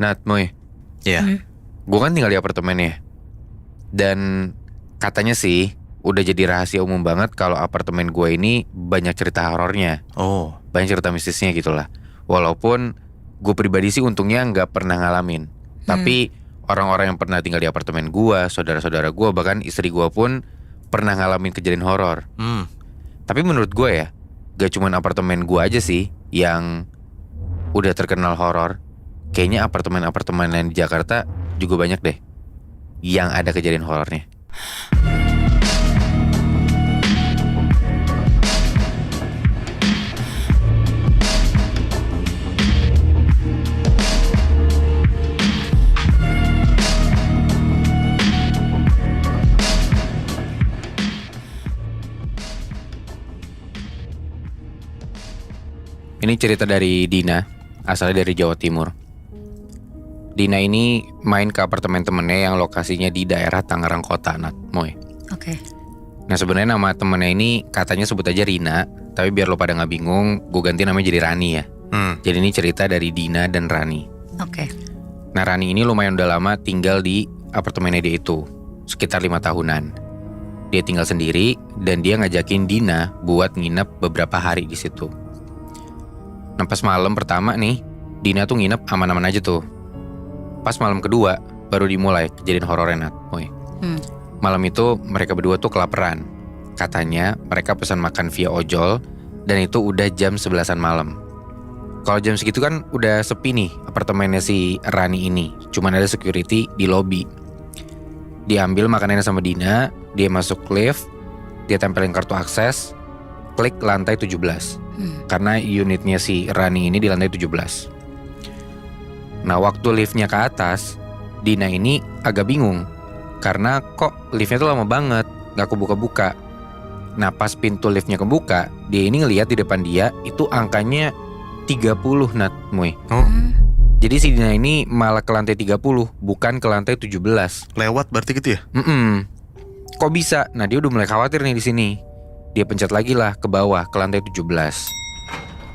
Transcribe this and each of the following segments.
Nat, Moy, Iya. gue kan tinggal di apartemen ya. Dan katanya sih udah jadi rahasia umum banget kalau apartemen gue ini banyak cerita horornya, Oh. banyak cerita mistisnya gitulah. Walaupun gue pribadi sih untungnya nggak pernah ngalamin. Tapi orang-orang yang pernah tinggal di apartemen gue, saudara-saudara gue, bahkan istri gue pun pernah ngalamin kejadian horor. Tapi menurut gue ya, gak cuman apartemen gue aja sih yang udah terkenal horor. Kayaknya apartemen-apartemen lain di Jakarta juga banyak deh yang ada kejadian horornya. Ini cerita dari Dina, asalnya dari Jawa Timur. Dina ini main ke apartemen temennya yang lokasinya di daerah Tangerang Kota, Nat, Moy. Oke. Nah sebenarnya nama temennya ini katanya sebut aja Rina, tapi biar lo pada nggak bingung, gue ganti namanya jadi Rani ya. Jadi ini cerita dari Dina dan Rani. Oke. Nah Rani ini lumayan udah lama tinggal di apartemennya dia itu, sekitar 5 tahunan. Dia tinggal sendiri dan dia ngajakin Dina buat nginep beberapa hari di situ. Nah pas malam pertama nih, Dina tuh nginep aman-aman aja tuh. Pas malam kedua, baru dimulai kejadian horornya, Nat, Moy. Malam itu mereka berdua tuh kelaparan. Katanya mereka pesan makan via ojol dan itu udah jam 11-an malam. Kalau jam segitu kan udah sepi nih apartemennya si Rani ini. Cuman ada security di lobi. Diambil makanannya sama Dina, dia masuk lift, dia tempelin kartu akses, klik lantai 17. Karena unitnya si Rani ini di lantai 17. Nah waktu liftnya ke atas, Dina ini agak bingung. Karena kok liftnya tuh lama banget, gak kebuka-buka. Nah pas pintu liftnya kebuka, dia ini ngelihat di depan dia itu angkanya 30, Nat, Moy. Jadi si Dina ini malah ke lantai 30, bukan ke lantai 17. Lewat berarti gitu ya? Kok bisa? Nah dia udah mulai khawatir nih di sini. Dia pencet lagi lah ke bawah, ke lantai 17.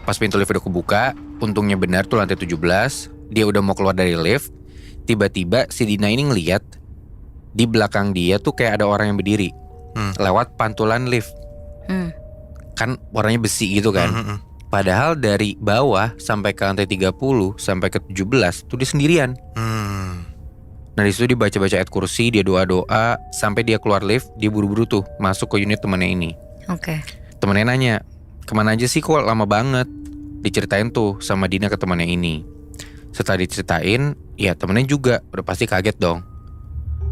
Pas pintu lift udah kebuka, untungnya benar tuh lantai 17. Dia udah mau keluar dari lift, tiba-tiba si Dina ini ngeliat di belakang dia tuh kayak ada orang yang berdiri lewat pantulan lift. Kan warnanya besi gitu kan. Padahal dari bawah sampai ke lantai 30 sampai ke 17 tuh dia sendirian. Nah disitu dia baca-baca ayat kursi, dia doa-doa, sampai dia keluar lift, dia buru-buru tuh masuk ke unit temennya ini. Oke. Temennya nanya, kemana aja sih kok lama banget? Diceritain tuh sama Dina ke temannya ini. Setelah diceritain, ya temennya juga udah pasti kaget dong.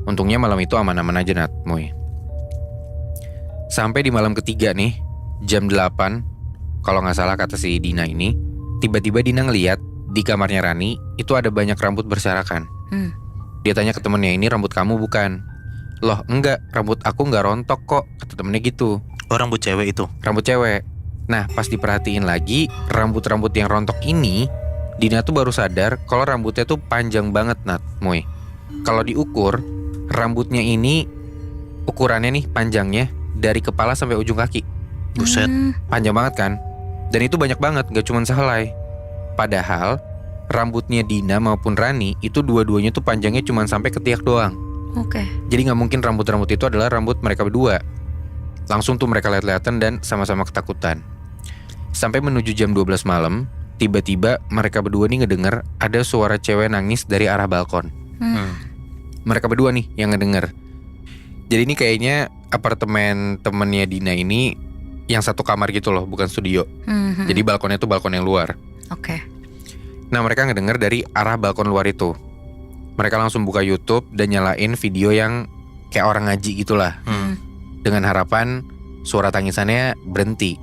Untungnya malam itu aman-aman aja, Nat, Moy. Sampai di malam ketiga nih, jam 8, kalau gak salah kata si Dina ini, tiba-tiba Dina ngeliat di kamarnya Rani itu ada banyak rambut berserakan. Dia tanya ke temennya, ini rambut kamu bukan? Loh enggak, rambut aku gak rontok kok, kata temennya gitu. Oh rambut cewek itu? Rambut cewek. Nah pas diperhatiin lagi, rambut-rambut yang rontok ini, Dina tuh baru sadar kalau rambutnya tuh panjang banget, Nat, Moy. Kalau diukur, rambutnya ini ukurannya nih panjangnya dari kepala sampai ujung kaki. Buset. Panjang banget kan? Dan itu banyak banget, gak cuma sehelai. Padahal rambutnya Dina maupun Rani itu dua-duanya tuh panjangnya cuma sampai ketiak doang. Oke. Jadi gak mungkin rambut-rambut itu adalah rambut mereka berdua. Langsung tuh mereka lihat-lihatan dan sama-sama ketakutan. Sampai menuju jam 12 malam, tiba-tiba mereka berdua nih ngedenger ada suara cewek nangis dari arah balkon. Mereka berdua nih yang ngedenger. Jadi ini kayaknya apartemen temennya Dina ini yang satu kamar gitu loh, bukan studio. Jadi balkonnya tuh balkon yang luar. Oke. Nah mereka ngedenger dari arah balkon luar itu. Mereka langsung buka YouTube dan nyalain video yang kayak orang ngaji gitulah. Dengan harapan suara tangisannya berhenti.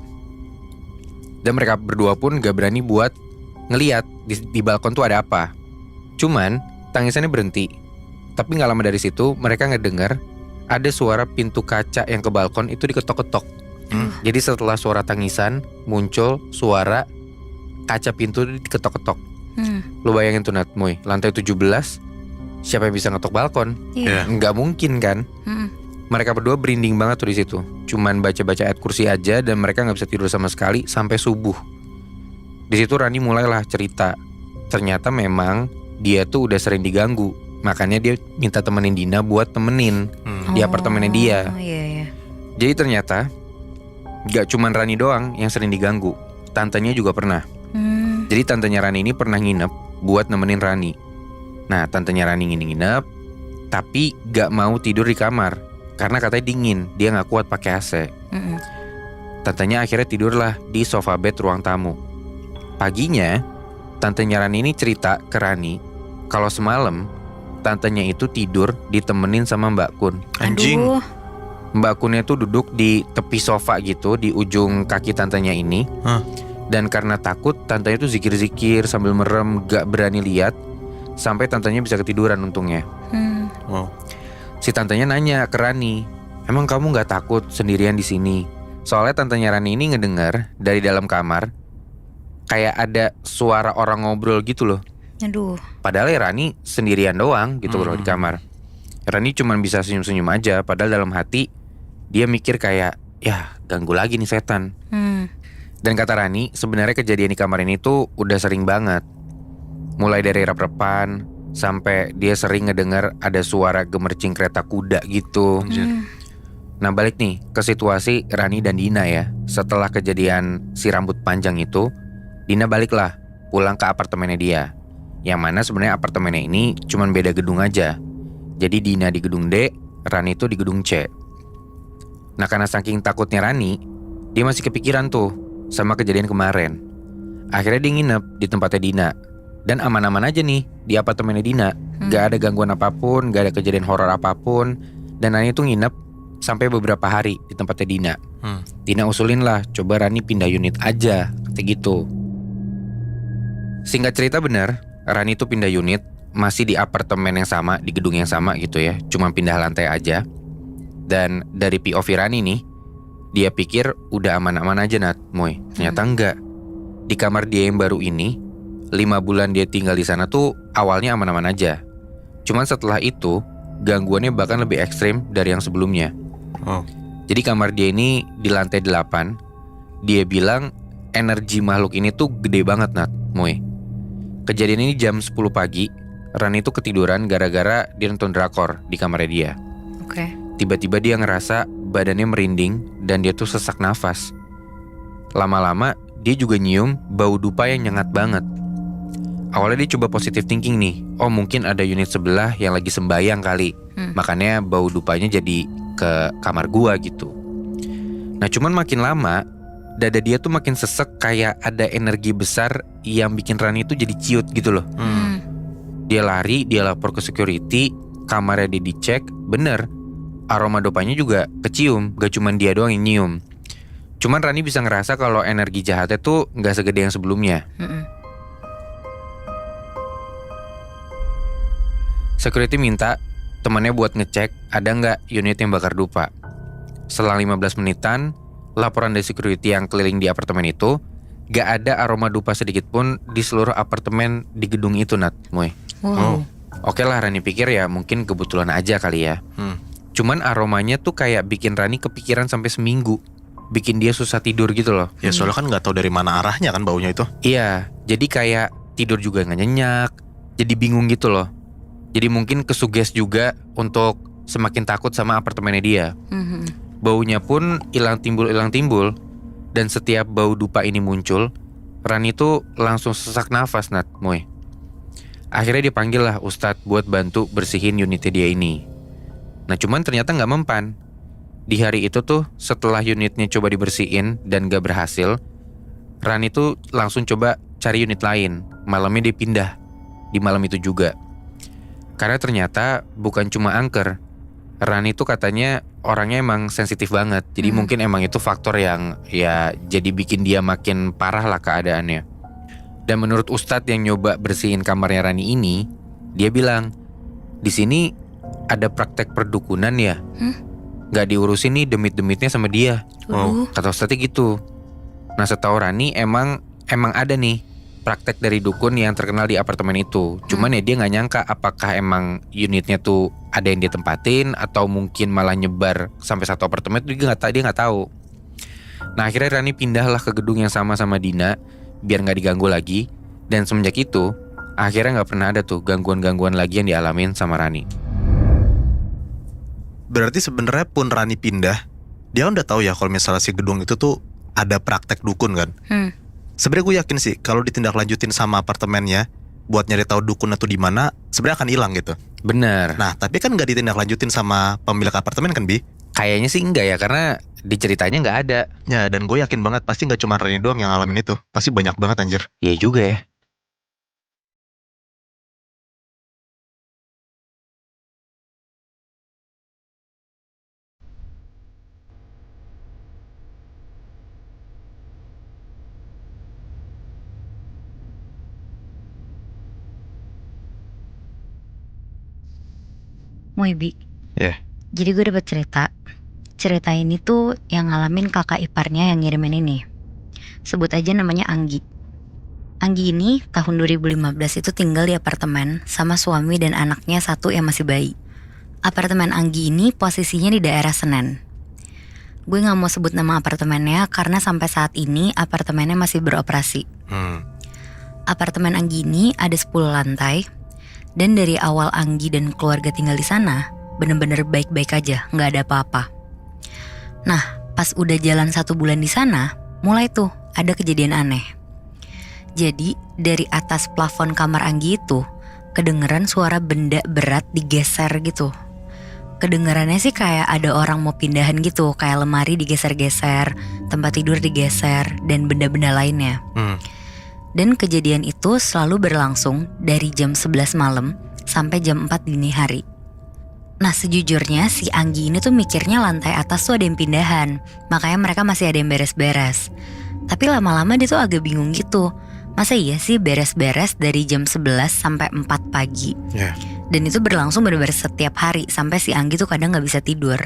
Dan mereka berdua pun gak berani buat ngeliat di balkon tuh ada apa. Cuman tangisannya berhenti. Tapi gak lama dari situ mereka ngedenger ada suara pintu kaca yang ke balkon itu diketok-ketok. Jadi setelah suara tangisan muncul suara kaca pintu diketok-ketok. Lu bayangin tuh, Nat, Moy, lantai 17, siapa yang bisa ngetok balkon? Iya. Nggak mungkin kan? Mereka berdua berinding banget tuh di situ. Cuman baca-baca ayat kursi aja dan mereka nggak bisa tidur sama sekali sampai subuh. Di situ Rani mulailah cerita. Ternyata memang dia tuh udah sering diganggu. Makanya dia minta temenin Dina buat temenin di apartemennya dia. Iya. Jadi ternyata gak cuman Rani doang yang sering diganggu, tantenya juga pernah. Jadi tantenya Rani ini pernah nginep buat nemenin Rani. Nah, tantenya Rani ini nginep, tapi gak mau tidur di kamar karena katanya dingin, dia gak kuat pakai AC. Tantenya akhirnya tidurlah di sofa bed ruang tamu. Paginya, tantenya Rani ini cerita ke Rani kalau semalam tantenya itu tidur ditemenin sama Mbak Kun. Anjing. Aduh. Mbak Kunnya tuh duduk di tepi sofa gitu, di ujung kaki tantenya ini. Dan karena takut, tantenya tuh zikir-zikir sambil merem, gak berani lihat, sampai tantenya bisa ketiduran untungnya. Wow. Si tantenya nanya ke Rani, emang kamu gak takut sendirian di sini? Soalnya tantenya Rani ini ngedengar dari dalam kamar kayak ada suara orang ngobrol gitu loh. Aduh. Padahal ya Rani sendirian doang gitu loh di kamar. Rani cuma bisa senyum-senyum aja, padahal dalam hati dia mikir kayak, ya ganggu lagi nih setan. Dan kata Rani, sebenarnya kejadian di kamar ini tuh udah sering banget. Mulai dari rep-repan sampai dia sering ngedengar ada suara gemercing kereta kuda gitu. Nah balik nih ke situasi Rani dan Dina ya. Setelah kejadian si rambut panjang itu, Dina baliklah pulang ke apartemennya dia. Yang mana sebenarnya apartemennya ini cuman beda gedung aja. Jadi Dina di gedung D, Rani itu di gedung C. Nah karena saking takutnya Rani, dia masih kepikiran tuh sama kejadian kemarin. Akhirnya dia nginep di tempatnya Dina. Dan aman-aman aja nih di apartemennya Dina. Gak ada gangguan apapun, gak ada kejadian horor apapun. Dan Rani tuh nginep sampai beberapa hari di tempatnya Dina. Dina usulin lah, coba Rani pindah unit aja, kayak gitu. Singkat cerita benar, Rani tuh pindah unit, masih di apartemen yang sama, di gedung yang sama gitu ya. Cuma pindah lantai aja. Dan dari POV Rani nih, dia pikir udah aman-aman aja Moy. Ternyata enggak. Di kamar dia yang baru ini, 5 bulan dia tinggal di sana tuh awalnya aman-aman aja. Cuman setelah itu, gangguannya bahkan lebih ekstrim dari yang sebelumnya. Jadi kamar dia ini di lantai 8. Dia bilang energi makhluk ini tuh gede banget Moy. Kejadian ini jam 10 pagi. Rani tuh ketiduran gara-gara dia nonton drakor di kamarnya dia. Oke. Tiba-tiba dia ngerasa badannya merinding dan dia tuh sesak nafas. Lama-lama dia juga nyium bau dupa yang nyengat banget. Awalnya dia coba positive thinking nih. Oh mungkin ada unit sebelah yang lagi sembayang kali. Makanya bau dupanya jadi ke kamar gua gitu. Nah cuman makin lama dada dia tuh makin sesek, kayak ada energi besar yang bikin Rani tuh jadi ciut gitu loh. Dia lari, dia lapor ke security, kamarnya dia dicek, bener aroma dopanya juga kecium, gak cuman dia doang yang nyium. Cuman Rani bisa ngerasa kalau energi jahatnya tuh gak segede yang sebelumnya. Security minta temannya buat ngecek ada nggak unit yang bakar dupa. Selang 15 menitan, laporan dari security yang keliling di apartemen itu, gak ada aroma dupa sedikit pun di seluruh apartemen di gedung itu Moy. Wow. Oke lah Rani pikir ya mungkin kebetulan aja kali ya. Cuman aromanya tuh kayak bikin Rani kepikiran sampai seminggu, bikin dia susah tidur gitu loh. Ya soalnya kan nggak tahu dari mana arahnya kan baunya itu. Iya, jadi kayak tidur juga nggak nyenyak, jadi bingung gitu loh. Jadi mungkin kesuges juga untuk semakin takut sama apartemennya dia. Baunya pun hilang timbul, dan setiap bau dupa ini muncul, Rani tuh langsung sesak nafas Moy. Akhirnya dipanggil lah Ustadz buat bantu bersihin unitnya dia ini. Nah cuman ternyata gak mempan. Di hari itu tuh setelah unitnya coba dibersihin dan gak berhasil, Rani tuh langsung coba cari unit lain. Malamnya dia pindah di malam itu juga. Karena ternyata bukan cuma angker, Rani tuh katanya orangnya emang sensitif banget. Jadi mungkin emang itu faktor yang ya jadi bikin dia makin parah lah keadaannya. Dan menurut Ustadz yang nyoba bersihin kamarnya Rani ini, dia bilang di sini ada praktek perdukunan ya. Gak diurusin nih demit-demitnya sama dia. Kata Ustadznya gitu. Nah setahu Rani emang ada nih praktek dari dukun yang terkenal di apartemen itu. Cuman ya dia gak nyangka apakah emang unitnya tuh ada yang dia tempatin atau mungkin malah nyebar sampai satu apartemen itu dia gak tahu. Nah akhirnya Rani pindahlah ke gedung yang sama Dina biar gak diganggu lagi. Dan semenjak itu Akhirnya gak pernah ada tuh gangguan-gangguan lagi yang dialamin sama Rani. Berarti sebenarnya pun Rani pindah, dia kan udah tahu ya kalau misalnya si gedung itu tuh ada praktek dukun kan. Sebenarnya gue yakin sih kalau ditindaklanjutin sama apartemennya buat nyari tahu dukun itu di mana, sebenarnya akan hilang gitu. Bener. Nah, tapi kan nggak ditindaklanjutin sama pemilik apartemen kan, Bi? Kayaknya sih enggak ya, karena di ceritanya nggak ada. Ya, dan gue yakin banget pasti nggak cuma Rani doang yang ngalamin itu. Pasti banyak banget anjir. Iya juga ya. Moibi. Ya. Jadi gue dapet cerita. Cerita ini tuh yang ngalamin kakak iparnya yang ngirimin ini. Sebut aja namanya Anggi. Anggi ini tahun 2015 itu tinggal di apartemen sama suami dan anaknya satu yang masih bayi. Apartemen Anggi ini posisinya di daerah Senen. Gue gak mau sebut nama apartemennya karena sampai saat ini apartemennya masih beroperasi. Apartemen Anggi ini ada 10 lantai. Dan dari awal Anggi dan keluarga tinggal di sana, bener-bener baik-baik aja, nggak ada apa-apa. Nah, pas udah jalan 1 bulan di sana, mulai tuh ada kejadian aneh. Jadi dari atas plafon kamar Anggi itu, kedengeran suara benda berat digeser gitu. Kedengerannya sih kayak ada orang mau pindahan gitu, kayak lemari digeser-geser, tempat tidur digeser, dan benda-benda lainnya. Dan kejadian itu selalu berlangsung dari jam 11 malam sampai jam 4 dini hari. Nah sejujurnya si Anggi ini tuh mikirnya lantai atas tuh ada yang pindahan, makanya mereka masih ada yang beres-beres. Tapi lama-lama dia tuh agak bingung gitu. Masa iya sih beres-beres dari jam 11 sampai 4 pagi? Dan itu berlangsung benar-benar setiap hari sampai si Anggi tuh kadang gak bisa tidur.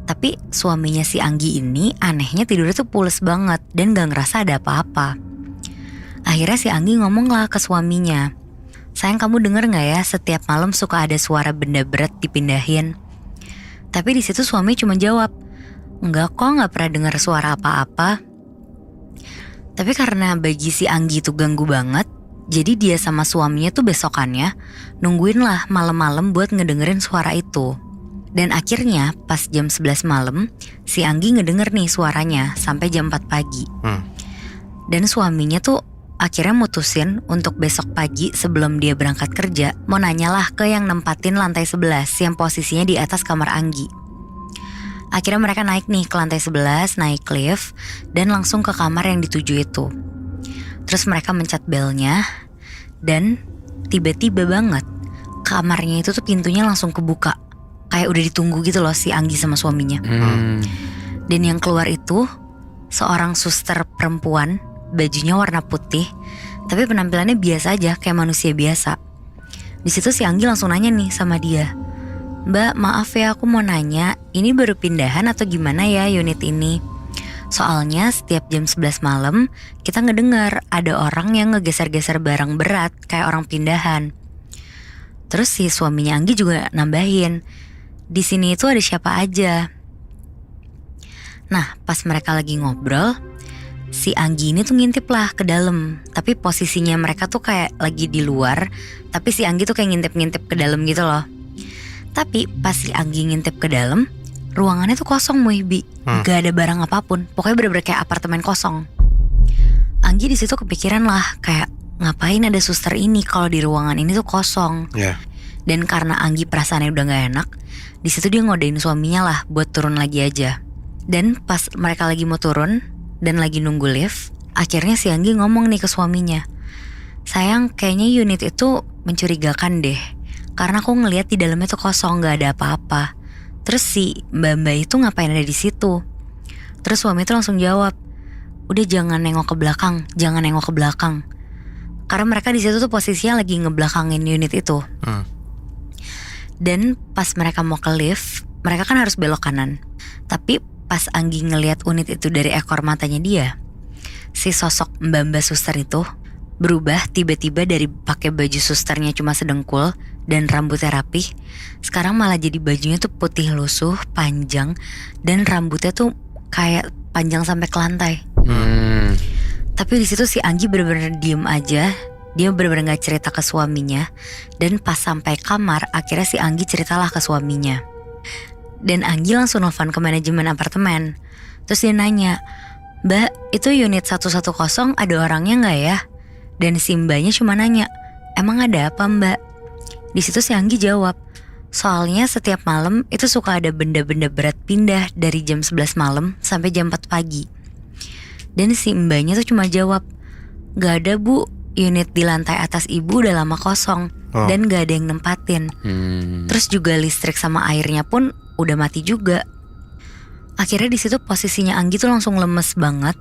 Tapi suaminya si Anggi ini anehnya tidurnya tuh pules banget dan gak ngerasa ada apa-apa. Akhirnya si Anggi ngomong lah ke suaminya, sayang kamu denger gak ya setiap malam suka ada suara benda berat dipindahin? Tapi di situ suami cuma jawab, enggak kok, gak pernah dengar suara apa-apa. Tapi karena bagi si Anggi itu ganggu banget, jadi dia sama suaminya tuh besokannya nungguin lah malam-malam buat ngedengerin suara itu. Dan akhirnya pas jam 11 malam si Anggi ngedenger nih suaranya sampai jam 4 pagi. Dan suaminya tuh akhirnya mutusin untuk besok pagi sebelum dia berangkat kerja mau nanyalah ke yang nempatin lantai 11 yang posisinya di atas kamar Anggi. Akhirnya mereka naik nih ke lantai 11, naik lift dan langsung ke kamar yang dituju itu. Terus mereka mencet belnya dan tiba-tiba banget kamarnya itu tuh pintunya langsung kebuka. Kayak udah ditunggu gitu loh si Anggi sama suaminya. Dan yang keluar itu seorang suster perempuan, bajunya warna putih, tapi penampilannya biasa aja kayak manusia biasa. Di situ si Anggi langsung nanya nih sama dia, Mbak maaf ya aku mau nanya, ini baru pindahan atau gimana ya unit ini? Soalnya setiap jam 11 malam kita ngedengar ada orang yang ngegeser-geser barang berat kayak orang pindahan. Terus si suaminya Anggi juga nambahin, di sini itu ada siapa aja. Nah pas mereka lagi ngobrol, si Anggi ini tuh ngintip lah ke dalam, tapi posisinya mereka tuh kayak lagi di luar, tapi si Anggi tuh kayak ngintip-ngintip ke dalam gitu loh. Tapi pas si Anggi ngintip ke dalam, ruangannya tuh kosong Muibi, gak ada barang apapun, pokoknya bener-bener kayak apartemen kosong. Anggi di situ kepikiran lah, kayak ngapain ada suster ini kalau di ruangan ini tuh kosong. Dan karena Anggi perasaannya udah gak enak, di situ dia ngodain suaminya lah buat turun lagi aja. Dan pas mereka lagi mau turun dan lagi nunggu lift, akhirnya si Anggi ngomong nih ke suaminya, sayang kayaknya unit itu mencurigakan deh, karena aku ngelihat di dalamnya tuh kosong, gak ada apa-apa. Terus si mbak-mbak itu ngapain ada di situ? Terus suami itu langsung jawab, udah jangan nengok ke belakang, jangan nengok ke belakang. Karena mereka di situ tuh posisinya lagi ngebelakangin unit itu. Dan pas mereka mau ke lift, mereka kan harus belok kanan. Tapi pas Anggi ngelihat unit itu dari ekor matanya dia, si sosok mbak-mbak suster itu berubah tiba-tiba dari pakai baju susternya cuma sedengkul dan rambutnya rapih, sekarang malah jadi bajunya tuh putih lusuh, panjang, dan rambutnya tuh kayak panjang sampai ke lantai. Tapi di situ si Anggi bener-bener diem aja dia benar-benar gak cerita ke suaminya. Dan pas sampai kamar, akhirnya si Anggi ceritalah ke suaminya. Dan Anggi langsung nelfon ke manajemen apartemen. Terus dia nanya, "Mbak, itu unit 110 ada orangnya gak ya?" Dan si mbaknya cuma nanya, "Emang ada apa mbak?" Di situ si Anggi jawab, "Soalnya setiap malam itu suka ada benda-benda berat pindah dari jam 11 malam sampai jam 4 pagi." Dan si mbaknya tuh cuma jawab, "Gak ada bu, unit di lantai atas ibu udah lama kosong dan gak ada yang nempatin. Terus juga listrik sama airnya pun udah mati juga." Akhirnya di situ posisinya Anggi tuh langsung lemes banget.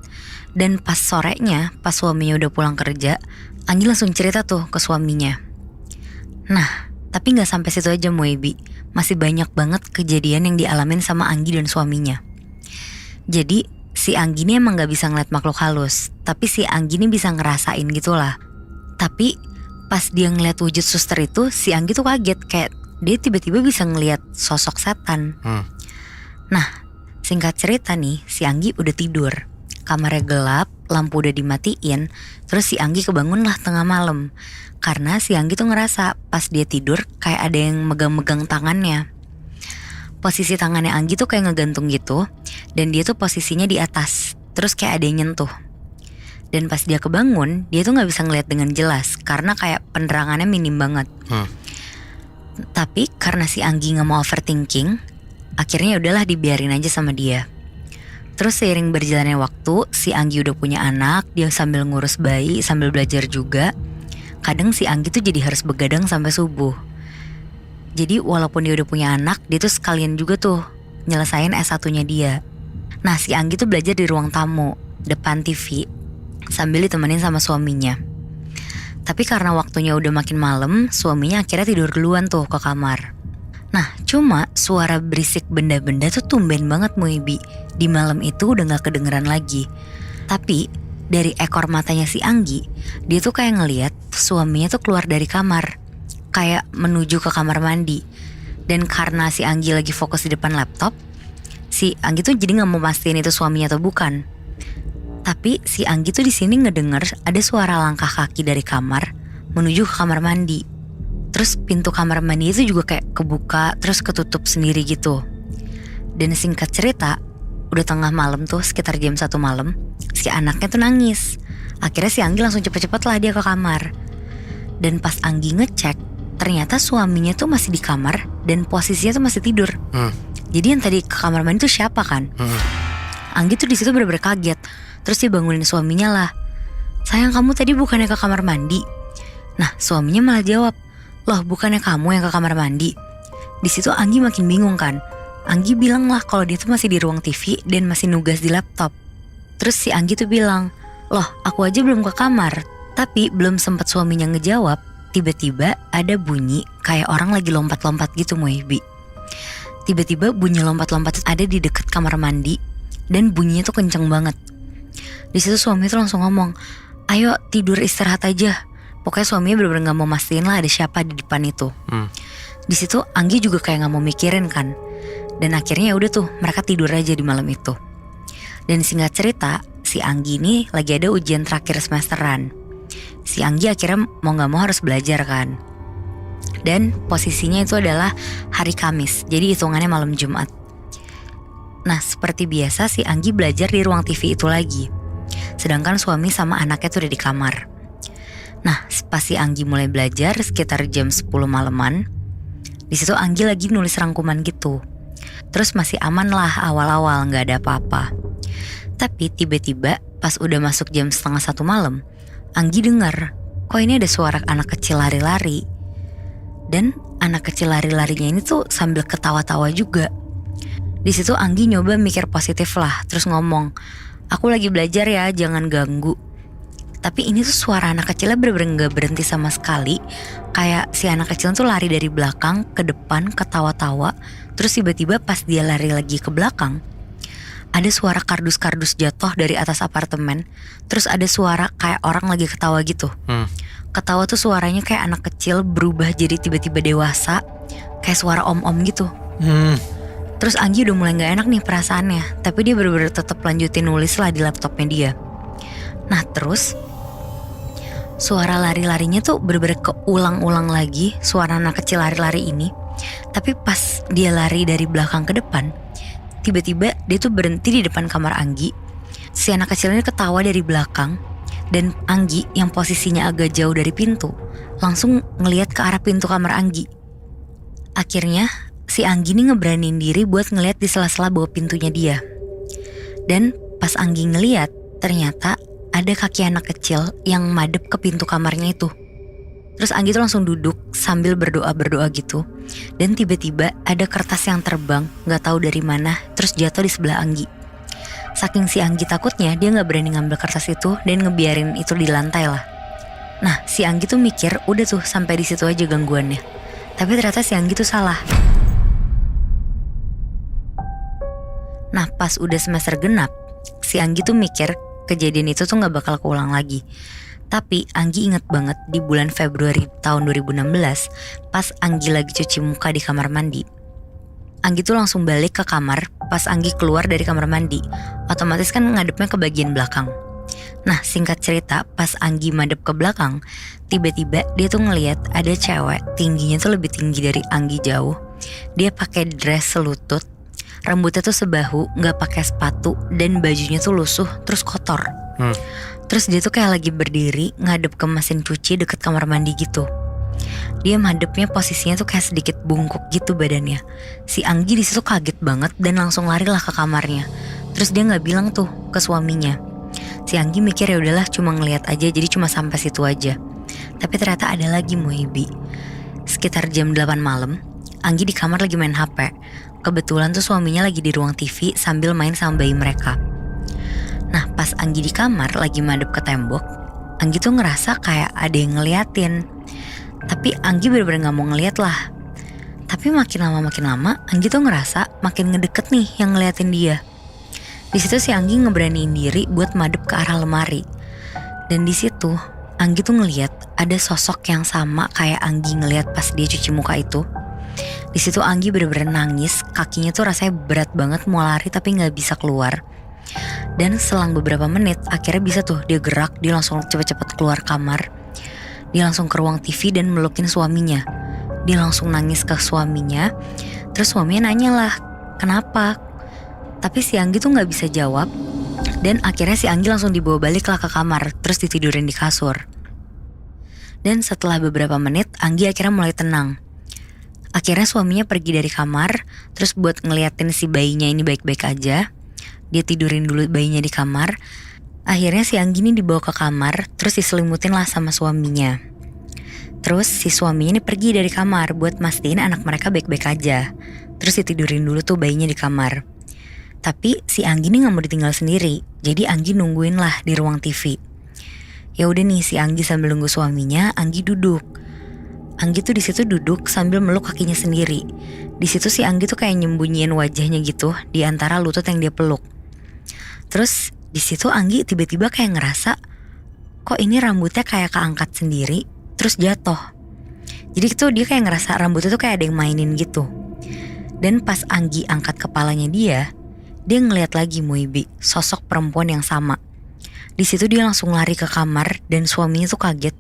Dan pas sorenya, pas suaminya udah pulang kerja, Anggi langsung cerita tuh ke suaminya. Nah, tapi gak sampai situ aja Moebi. Masih banyak banget kejadian yang dialamin sama Anggi dan suaminya. Jadi si Anggi ini emang gak bisa ngeliat makhluk halus, tapi si Anggi ini bisa ngerasain gitulah. Tapi pas dia ngeliat wujud suster itu, si Anggi tuh kaget, kayak dia tiba-tiba bisa ngeliat sosok setan. Nah, singkat cerita nih, si Anggi udah tidur. Kamarnya gelap, lampu udah dimatiin. Terus si Anggi kebangun lah tengah malam. Karena si Anggi tuh ngerasa pas dia tidur kayak ada yang megang-megang tangannya. Posisi tangannya Anggi tuh kayak ngegantung gitu. Dan dia tuh posisinya di atas. Terus kayak ada yang nyentuh. Dan pas dia kebangun, dia tuh gak bisa ngeliat dengan jelas. Karena kayak penerangannya minim banget. Tapi karena si Anggi gak mau overthinking, akhirnya udahlah dibiarin aja sama dia. Terus seiring berjalannya waktu, si Anggi udah punya anak, dia sambil ngurus bayi, sambil belajar juga. Kadang si Anggi tuh jadi harus begadang sampai subuh. Jadi walaupun dia udah punya anak, dia tuh sekalian juga tuh nyelesain S1-nya dia. Nah si Anggi tuh belajar di ruang tamu, depan TV, sambil ditemenin sama suaminya. Tapi karena waktunya udah makin malam, suaminya akhirnya tidur duluan tuh ke kamar. Nah cuma suara berisik benda-benda tuh tumben banget Moebi. Di malam itu udah gak kedengeran lagi. Tapi dari ekor matanya si Anggi, dia tuh kayak ngeliat suaminya tuh keluar dari kamar, kayak menuju ke kamar mandi. Dan karena si Anggi lagi fokus di depan laptop, si Anggi tuh jadi gak mau pastiin itu suaminya atau bukan. Tapi si Anggi tuh di sini ngedenger ada suara langkah kaki dari kamar menuju ke kamar mandi. Terus pintu kamar mandi itu juga kayak kebuka terus ketutup sendiri gitu. Dan singkat cerita, udah tengah malam tuh sekitar jam 1 malam, si anaknya tuh nangis. Akhirnya si Anggi langsung cepet-cepet lah dia ke kamar. Dan pas Anggi ngecek, ternyata suaminya tuh masih di kamar dan posisinya tuh masih tidur. Jadi yang tadi ke kamar mandi tuh siapa kan? Anggi tuh di situ bener-bener kaget. Terus dia bangunin suaminya lah, "Sayang, kamu tadi bukannya ke kamar mandi?" Nah suaminya malah jawab, "Loh bukannya kamu yang ke kamar mandi?" Di situ Anggi makin bingung kan. Anggi bilang lah kalau dia tuh masih di ruang TV dan masih nugas di laptop. Terus si Anggi tuh bilang, "Loh aku aja belum ke kamar." Tapi belum sempat suaminya ngejawab, tiba-tiba ada bunyi kayak orang lagi lompat-lompat gitu Moebi. Tiba-tiba bunyi lompat-lompat ada di dekat kamar mandi. Dan bunyinya tuh kenceng banget. Di situ suami tuh langsung ngomong, "Ayo tidur istirahat aja." Pokoknya suaminya bener-bener gak mau mastiin lah ada siapa di depan itu. Di situ Anggi juga kayak gak mau mikirin kan. Dan akhirnya ya udah tuh mereka tidur aja di malam itu. Dan singkat cerita, si Anggi ini lagi ada ujian terakhir semesteran. Si Anggi akhirnya mau gak mau harus belajar kan. Dan posisinya itu adalah hari Kamis, jadi hitungannya malam Jumat. Nah seperti biasa si Anggi belajar di ruang TV itu lagi. Sedangkan suami sama anaknya tuh udah di kamar. Nah pas si Anggi mulai belajar sekitar jam 10 malaman, di situ Anggi lagi nulis rangkuman gitu. Terus masih aman lah awal-awal, gak ada apa-apa. Tapi tiba-tiba pas udah masuk jam 12:30 malam, Anggi dengar, kok ini ada suara anak kecil lari-lari. Dan anak kecil lari-larinya ini tuh sambil ketawa-tawa juga. Di situ Anggi nyoba mikir positif lah, terus ngomong, "Aku lagi belajar ya, jangan ganggu." Tapi ini tuh suara anak kecilnya bener-bener gak berhenti sama sekali. Kayak si anak kecil tuh lari dari belakang ke depan, ketawa-tawa. Terus tiba-tiba pas dia lari lagi ke belakang, ada suara kardus-kardus jatuh dari atas apartemen. Terus ada suara kayak orang lagi ketawa gitu. Ketawa tuh suaranya kayak anak kecil berubah jadi tiba-tiba dewasa, kayak suara om-om gitu. Terus Anggi udah mulai gak enak nih perasaannya. Tapi dia bener-bener tetap lanjutin nulis lah di laptopnya dia. Nah terus Suara lari-larinya tuh bener-bener keulang-ulang lagi, suara anak kecil lari-lari ini. Tapi pas dia lari dari belakang ke depan, tiba-tiba dia tuh berhenti di depan kamar Anggi. Si anak kecil ini ketawa dari belakang, dan Anggi yang posisinya agak jauh dari pintu langsung ngelihat ke arah pintu kamar Anggi. Akhirnya si Anggi ini ngeberanin diri buat ngelihat di sela-sela bawah pintunya dia. Dan pas Anggi ngelihat, ternyata ada kaki anak kecil yang madep ke pintu kamarnya itu. Terus Anggi tuh langsung duduk sambil berdoa-berdoa gitu. Dan tiba-tiba ada kertas yang terbang, gak tahu dari mana, terus jatuh di sebelah Anggi. Saking si Anggi takutnya, dia gak berani ngambil kertas itu dan ngebiarin itu di lantai lah. Nah, si Anggi tuh mikir udah tuh sampai di situ aja gangguannya. Tapi ternyata si Anggi tuh salah. Nah, pas udah semester genap, si Anggi tuh mikir kejadian itu tuh gak bakal keulang lagi. Tapi Anggi inget banget di bulan Februari tahun 2016, pas Anggi lagi cuci muka di kamar mandi. Anggi tuh langsung balik ke kamar pas Anggi keluar dari kamar mandi. Otomatis kan ngadepnya ke bagian belakang. Nah, singkat cerita, pas Anggi madep ke belakang, tiba-tiba dia tuh ngelihat ada cewek tingginya tuh lebih tinggi dari Anggi jauh. Dia pakai dress selutut, rambutnya tuh sebahu, nggak pakai sepatu, dan bajunya tuh lusuh terus kotor. Terus dia tuh kayak lagi berdiri ngadep ke mesin cuci deket kamar mandi gitu. Dia madepnya posisinya tuh kayak sedikit bungkuk gitu badannya. Si Anggi di situ kaget banget dan langsung larilah ke kamarnya. Terus dia nggak bilang tuh ke suaminya. Si Anggi mikir ya udahlah cuma ngeliat aja, jadi cuma sampai situ aja. Tapi ternyata ada lagi Muibi. Sekitar jam 8 malam, Anggi di kamar lagi main HP. Kebetulan tuh suaminya lagi di ruang TV sambil main sama bayi mereka. Nah, pas Anggi di kamar lagi madep ke tembok, Anggi tuh ngerasa kayak ada yang ngeliatin. Tapi Anggi bener-bener gak mau ngeliat lah. Tapi makin lama, Anggi tuh ngerasa makin ngedeket nih yang ngeliatin dia. Di situ si Anggi ngeberaniin diri buat madep ke arah lemari. Dan di situ Anggi tuh ngeliat ada sosok yang sama kayak Anggi ngeliat pas dia cuci muka itu. Di situ Anggi bener-bener nangis, kakinya tuh rasanya berat banget mau lari tapi gak bisa keluar. Dan selang beberapa menit akhirnya bisa tuh dia gerak, dia langsung cepet-cepet keluar kamar. Dia langsung ke ruang TV dan melukin suaminya. Dia langsung nangis ke suaminya. Terus suaminya nanya lah, kenapa? Tapi si Anggi tuh gak bisa jawab. Dan akhirnya si Anggi langsung dibawa balik lah ke kamar, terus ditidurin di kasur. Dan setelah beberapa menit Anggi akhirnya mulai tenang. Akhirnya suaminya pergi dari kamar, terus buat ngeliatin si bayinya ini baik-baik aja. Dia tidurin dulu bayinya di kamar. Akhirnya si Anggi ini dibawa ke kamar, terus diselimutin lah sama suaminya. Terus si suaminya ini pergi dari kamar buat mastiin anak mereka baik-baik aja. Terus ditidurin dulu tuh bayinya di kamar. Tapi si Anggi ini gak mau ditinggal sendiri, jadi Anggi nungguin lah di ruang TV. Ya udah nih, si Anggi sambil nunggu suaminya, Anggi duduk. Anggi tuh di situ duduk sambil meluk kakinya sendiri. Di situ si Anggi tuh kayak nyembunyiin wajahnya gitu di antara lutut yang dia peluk. Terus di situ Anggi tiba-tiba kayak ngerasa kok ini rambutnya kayak keangkat sendiri terus jatuh. Jadi itu dia kayak ngerasa rambutnya tuh kayak ada yang mainin gitu. Dan pas Anggi angkat kepalanya dia ngeliat lagi Muibi, sosok perempuan yang sama. Di situ dia langsung lari ke kamar dan suaminya tuh kaget.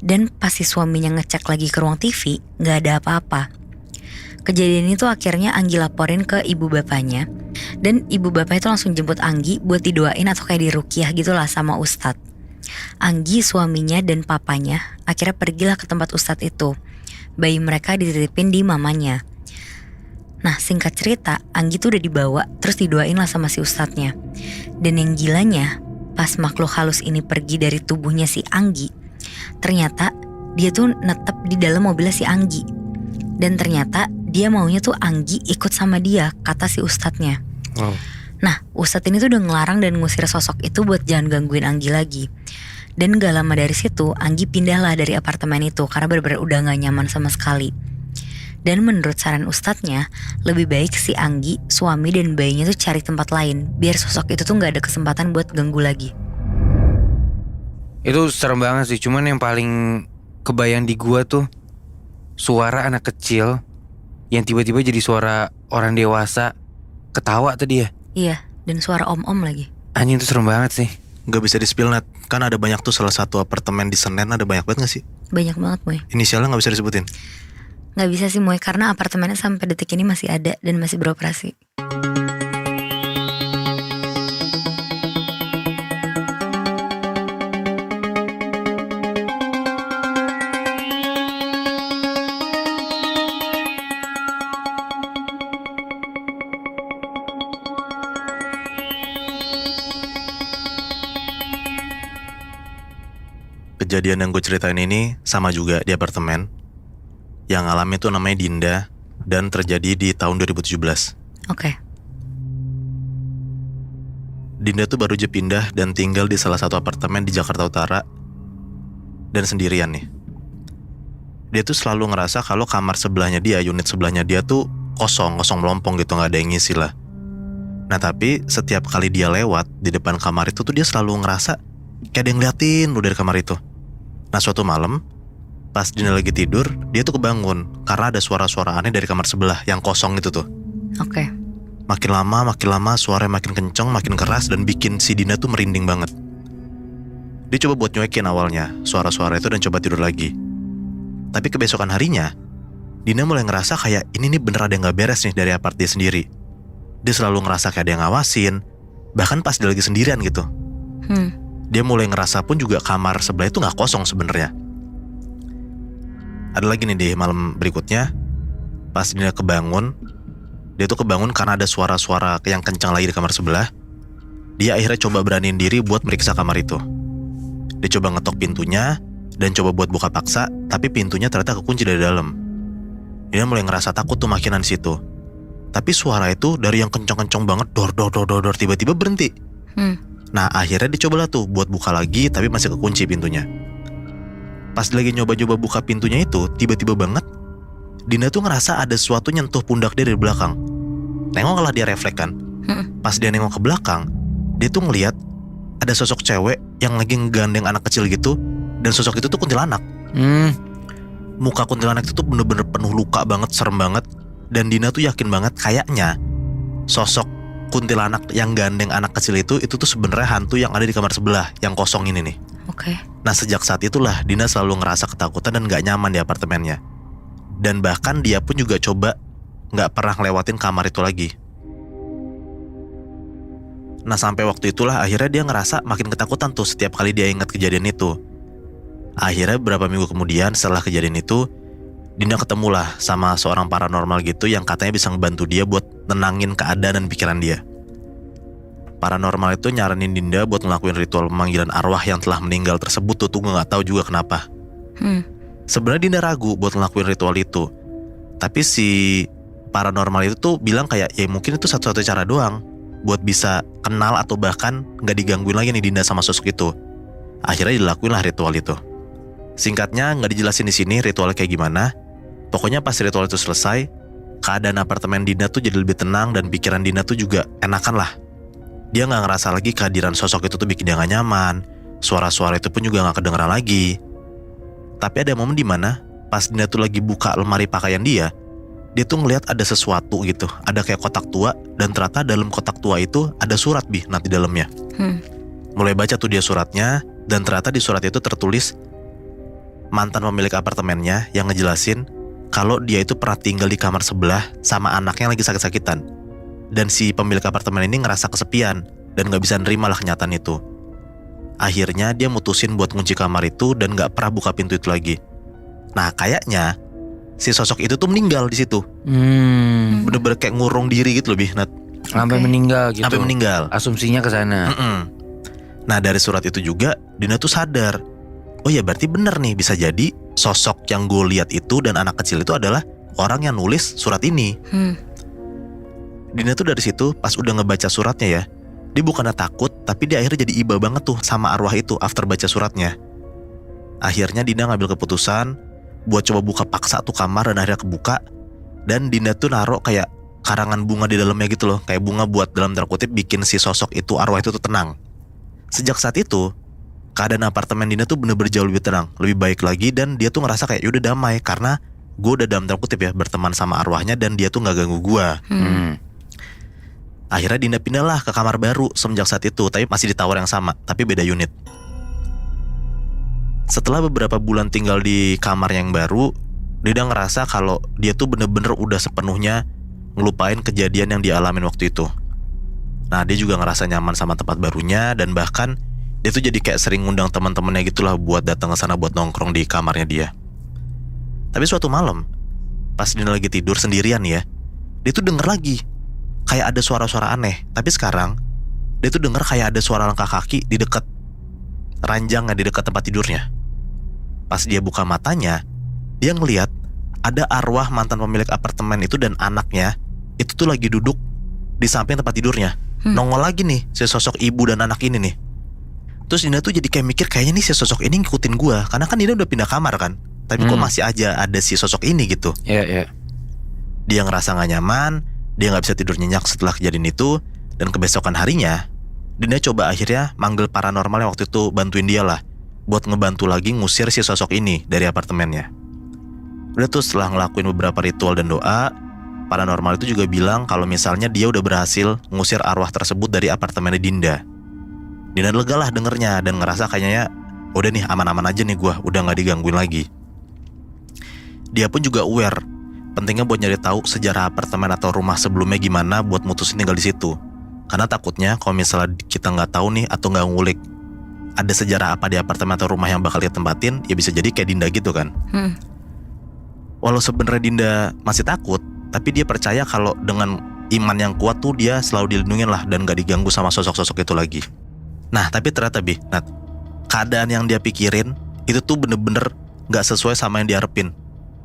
Dan pas si suaminya ngecek lagi ke ruang TV, nggak ada apa-apa. Kejadian itu akhirnya Anggi laporin ke ibu bapaknya. Dan ibu bapaknya itu langsung jemput Anggi buat didoain atau kayak diruqyah gitulah sama ustadz. Anggi, suaminya, dan papanya akhirnya pergilah ke tempat ustadz itu. Bayi mereka dititipin di mamanya. Nah, singkat cerita, Anggi tuh udah dibawa terus didoain lah sama si ustadznya. Dan yang gilanya, pas makhluk halus ini pergi dari tubuhnya si Anggi, ternyata dia tuh netep di dalam mobilnya si Anggi. Dan ternyata dia maunya tuh Anggi ikut sama dia, kata si ustadznya. Nah, ustadz ini tuh udah ngelarang dan ngusir sosok itu buat jangan gangguin Anggi lagi. Dan gak lama dari situ Anggi pindah lah dari apartemen itu karena bener-bener udah gak nyaman sama sekali. Dan menurut saran ustadznya, lebih baik si Anggi, suami dan bayinya tuh cari tempat lain biar sosok itu tuh gak ada kesempatan buat ganggu lagi. Itu serem banget sih. Cuman yang paling kebayang di gua tuh suara anak kecil yang tiba-tiba jadi suara orang dewasa ketawa tadi ya. Iya, dan suara om-om lagi. Anjing, itu serem banget sih. Gak bisa di-spill, Nat. Kan ada banyak tuh, salah satu apartemen di Senen ada banyak banget gak sih? Banyak banget Moy. Inisialnya gak bisa disebutin? Gak bisa sih Moy, karena apartemennya sampai detik ini masih ada dan masih beroperasi. Kejadian yang gue ceritain ini sama juga di apartemen. Yang ngalamin tuh namanya Dinda, dan terjadi di tahun 2017. Oke. Dinda tuh baru aja pindah dan tinggal di salah satu apartemen di Jakarta Utara. Dan sendirian nih. Dia tuh selalu ngerasa kalau kamar sebelahnya dia, unit sebelahnya dia tuh kosong melompong gitu, gak ada yang ngisi lah. Nah tapi setiap kali dia lewat di depan kamar itu tuh dia selalu ngerasa kayak ada yang ngeliatin lu dari kamar itu. Nah suatu malam, pas Dinda lagi tidur, dia tuh kebangun karena ada suara-suara aneh dari kamar sebelah yang kosong itu tuh. Oke. Makin lama suaranya makin kenceng, makin keras, dan bikin si Dinda tuh merinding banget. Dia coba buat nyuekin awalnya suara-suara itu dan coba tidur lagi. Tapi kebesokan harinya, Dinda mulai ngerasa kayak ini nih bener ada yang gak beres nih dari apart dia sendiri. Dia selalu ngerasa kayak ada yang ngawasin, bahkan pas dia lagi sendirian gitu. Dia mulai ngerasa pun juga kamar sebelah itu gak kosong sebenarnya. Ada lagi nih di malam berikutnya, pas dia kebangun, dia tuh kebangun karena ada suara-suara yang kencang lagi di kamar sebelah. Dia akhirnya coba beraniin diri buat meriksa kamar itu. Dia coba ngetok pintunya dan coba buat buka paksa, tapi pintunya ternyata kekunci dari dalam. Dia mulai ngerasa takut tuh makinan di situ. Tapi suara itu dari yang kencang-kencang banget, dor tiba-tiba berhenti. Nah akhirnya dicobalah tuh buat buka lagi, tapi masih kekunci pintunya. Pas lagi nyoba-nyoba buka pintunya itu, tiba-tiba banget Dinda tuh ngerasa ada sesuatu nyentuh pundak dia dari belakang. Nengoklah dia refleks kan. Pas dia nengok ke belakang, dia tuh ngeliat ada sosok cewek yang lagi ngegandeng anak kecil gitu. Dan sosok itu tuh kuntilanak. Muka kuntilanak itu tuh bener-bener penuh luka banget, serem banget. Dan Dinda tuh yakin banget kayaknya sosok kuntilanak yang gandeng anak kecil itu tuh sebenarnya hantu yang ada di kamar sebelah yang kosong ini nih. Oke. Nah sejak saat itulah Dinda selalu ngerasa ketakutan dan gak nyaman di apartemennya. Dan bahkan dia pun juga coba gak pernah ngelewatin kamar itu lagi. Nah sampai waktu itulah akhirnya dia ngerasa makin ketakutan tuh setiap kali dia ingat kejadian itu. Akhirnya beberapa minggu kemudian setelah kejadian itu, Dinda ketemulah sama seorang paranormal gitu yang katanya bisa ngebantu dia buat tenangin keadaan dan pikiran dia. Paranormal itu nyaranin Dinda buat ngelakuin ritual pemanggilan arwah yang telah meninggal tersebut tuh gak tahu juga kenapa. Sebenarnya Dinda ragu buat ngelakuin ritual itu. Tapi si paranormal itu tuh bilang kayak ya mungkin itu satu-satunya cara doang buat bisa kenal atau bahkan gak digangguin lagi nih Dinda sama sosok itu. Akhirnya dilakuin lah ritual itu. Singkatnya gak dijelasin di sini ritualnya kayak gimana. Pokoknya pas ritual itu selesai, keadaan apartemen Dinda tuh jadi lebih tenang dan pikiran Dinda tuh juga enakan lah. Dia gak ngerasa lagi kehadiran sosok itu tuh bikin dia gak nyaman. Suara-suara itu pun juga gak kedengeran lagi. Tapi ada momen dimana pas Dinda tuh lagi buka lemari pakaian dia tuh ngelihat ada sesuatu gitu. Ada kayak kotak tua, dan ternyata dalam kotak tua itu ada surat nanti dalamnya. Mulai baca tuh dia suratnya, dan ternyata di surat itu tertulis mantan pemilik apartemennya yang ngejelasin kalau dia itu pernah tinggal di kamar sebelah sama anaknya yang lagi sakit-sakitan. Dan si pemilik apartemen ini ngerasa kesepian dan gak bisa nerima lah kenyataan itu. Akhirnya dia mutusin buat ngunci kamar itu dan gak pernah buka pintu itu lagi. Nah kayaknya si sosok itu tuh meninggal di situ. Bener-bener kayak ngurung diri gitu lebih, Nat. Sampai meninggal gitu. Sampai meninggal. Asumsinya ke sana. Nah dari surat itu juga Dinda tuh sadar, oh ya berarti bener nih, bisa jadi sosok yang gue lihat itu dan anak kecil itu adalah orang yang nulis surat ini. Dinda tuh dari situ pas udah ngebaca suratnya ya, dia bukannya takut, tapi dia akhirnya jadi iba banget tuh sama arwah itu after baca suratnya. Akhirnya Dinda ngambil keputusan buat coba buka paksa tuh kamar, dan akhirnya kebuka. Dan Dinda tuh naruh kayak karangan bunga di dalamnya gitu loh, kayak bunga buat dalam tanda kutip bikin si sosok itu, arwah itu tuh tenang. Sejak saat itu keadaan apartemen Dinda tuh bener-bener jauh lebih tenang, lebih baik lagi, dan dia tuh ngerasa kayak yaudah damai karena gue udah dalam tanda kutip ya berteman sama arwahnya dan dia tuh gak ganggu gue. Akhirnya Dinda pindahlah ke kamar baru semenjak saat itu, tapi masih di tower yang sama, tapi beda unit. Setelah beberapa bulan tinggal di kamar yang baru, Dinda ngerasa kalau dia tuh bener-bener udah sepenuhnya ngelupain kejadian yang dialamin waktu itu. Nah, dia juga ngerasa nyaman sama tempat barunya, dan bahkan dia tuh jadi kayak sering ngundang teman-temannya gitulah buat datang ke sana buat nongkrong di kamarnya dia. Tapi suatu malam, pas Dinda lagi tidur sendirian ya, dia tuh denger lagi kayak ada suara-suara aneh. Tapi sekarang dia tuh denger kayak ada suara langkah kaki di dekat ranjangnya, di dekat tempat tidurnya. Pas dia buka matanya, dia ngeliat ada arwah mantan pemilik apartemen itu dan anaknya itu tuh lagi duduk di samping tempat tidurnya. Nongol lagi nih si sosok ibu dan anak ini nih. Terus Dinda tuh jadi kayak mikir, kayaknya nih si sosok ini ngikutin gua, karena kan Dinda udah pindah kamar kan, tapi kok masih aja ada si sosok ini gitu. Iya. Dia ngerasa gak nyaman, dia gak bisa tidur nyenyak setelah kejadian itu. Dan kebesokan harinya, Dinda coba akhirnya manggil paranormal yang waktu itu bantuin dia lah, buat ngebantu lagi ngusir si sosok ini dari apartemennya. Udah tuh setelah ngelakuin beberapa ritual dan doa, paranormal itu juga bilang kalau misalnya dia udah berhasil ngusir arwah tersebut dari apartemennya Dinda. Dinda lega lah dengernya dan ngerasa kayaknya udah nih aman-aman aja nih gua, udah gak digangguin lagi. Dia pun juga aware pentingnya buat nyari tahu sejarah apartemen atau rumah sebelumnya gimana buat mutusin tinggal di situ. Karena takutnya kalau misalnya kita nggak tahu nih atau nggak ngulik ada sejarah apa di apartemen atau rumah yang bakal dia tempatin, ya bisa jadi kayak Dinda gitu kan. Walau sebenarnya Dinda masih takut, tapi dia percaya kalau dengan iman yang kuat tuh dia selalu dilindungin lah dan gak diganggu sama sosok-sosok itu lagi. Nah tapi ternyata Nat, keadaan yang dia pikirin itu tuh bener-bener gak sesuai sama yang diharapin.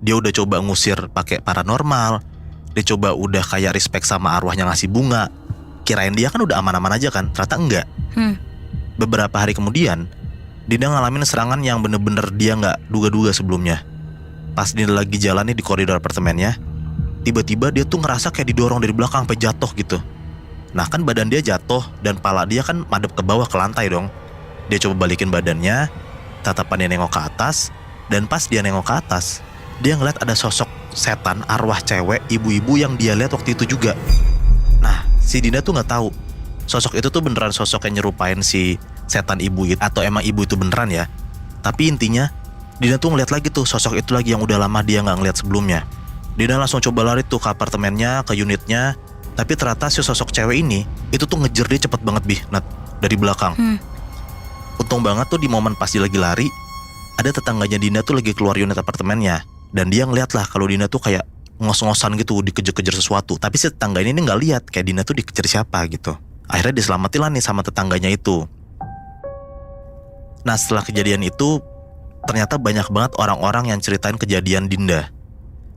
Dia udah coba ngusir pakai paranormal, dia coba udah kayak respect sama arwahnya ngasih bunga. Kirain dia kan udah aman-aman aja kan, ternyata enggak. Beberapa hari kemudian, Dinda ngalamin serangan yang bener-bener dia gak duga-duga sebelumnya. Pas Dinda lagi jalan nih di koridor apartemennya, tiba-tiba dia tuh ngerasa kayak didorong dari belakang sampai jatuh gitu. Nah kan badan dia jatuh dan pala dia kan madep ke bawah ke lantai dong. Dia coba balikin badannya, tatapan dia nengok ke atas, dan pas dia nengok ke atas, dia ngeliat ada sosok setan arwah cewek ibu-ibu yang dia lihat waktu itu juga. Nah si Dinda tuh gak tahu sosok itu tuh beneran sosok yang nyerupain si setan ibu itu atau emang ibu itu beneran ya. Tapi intinya Dinda tuh ngeliat lagi tuh sosok itu lagi yang udah lama dia gak ngeliat sebelumnya. Dinda langsung coba lari tuh ke apartemennya, ke unitnya. Tapi ternyata si sosok cewek ini itu tuh ngejar dia cepet banget Nat, dari belakang. Untung banget tuh di momen pas dia lagi lari, ada tetangganya Dinda tuh lagi keluar unit apartemennya. Dan dia ngeliat lah kalau Dinda tuh kayak ngos-ngosan gitu, dikejar-kejar sesuatu. Tapi si tetangga ini gak lihat kayak Dinda tuh dikejar siapa gitu. Akhirnya diselamatin lah nih sama tetangganya itu. Nah setelah kejadian itu, ternyata banyak banget orang-orang yang ceritain kejadian Dinda.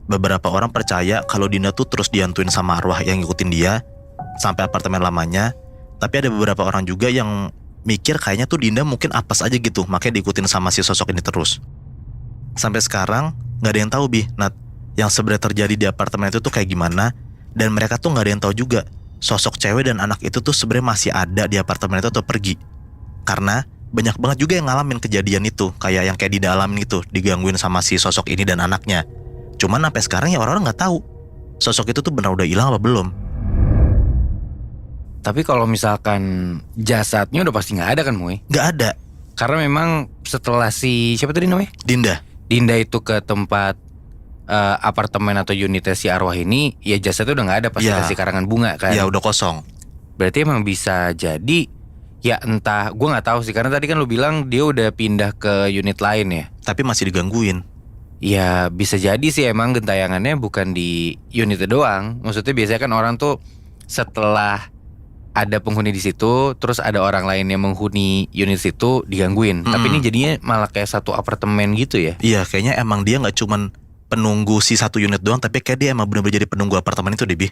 Beberapa orang percaya kalau Dinda tuh terus dihantuin sama arwah yang ngikutin dia sampai apartemen lamanya. Tapi ada beberapa orang juga yang mikir kayaknya tuh Dinda mungkin apes aja gitu, makanya diikutin sama si sosok ini terus. Sampai sekarang gak ada yang tahu Nat, yang sebenarnya terjadi di apartemen itu tuh kayak gimana. Dan mereka tuh gak ada yang tahu juga sosok cewek dan anak itu tuh sebenarnya masih ada di apartemen itu atau pergi. Karena banyak banget juga yang ngalamin kejadian itu, kayak yang kayak Dinda alamin gitu, digangguin sama si sosok ini dan anaknya. Cuman sampai sekarang ya orang-orang gak tahu sosok itu tuh benar udah hilang apa belum. Tapi kalau misalkan jasadnya udah pasti gak ada kan Moy? Gak ada. Karena memang setelah si siapa tadi namanya? Dinda itu ke tempat apartemen atau unitnya si arwah ini, ya jasadnya udah gak ada, pasti kasih karangan bunga kan? Ya udah kosong. Berarti emang bisa jadi, ya entah, gue gak tahu sih, karena tadi kan lu bilang dia udah pindah ke unit lain ya. Tapi masih digangguin. Ya bisa jadi sih emang gentayangannya bukan di unitnya doang. Maksudnya biasanya kan orang tuh setelah ada penghuni di situ, terus ada orang lain yang menghuni unit situ digangguin. Tapi ini jadinya malah kayak satu apartemen gitu ya. Iya kayaknya emang dia gak cuman penunggu si satu unit doang, tapi kayak dia emang bener-bener jadi penunggu apartemen itu Bi.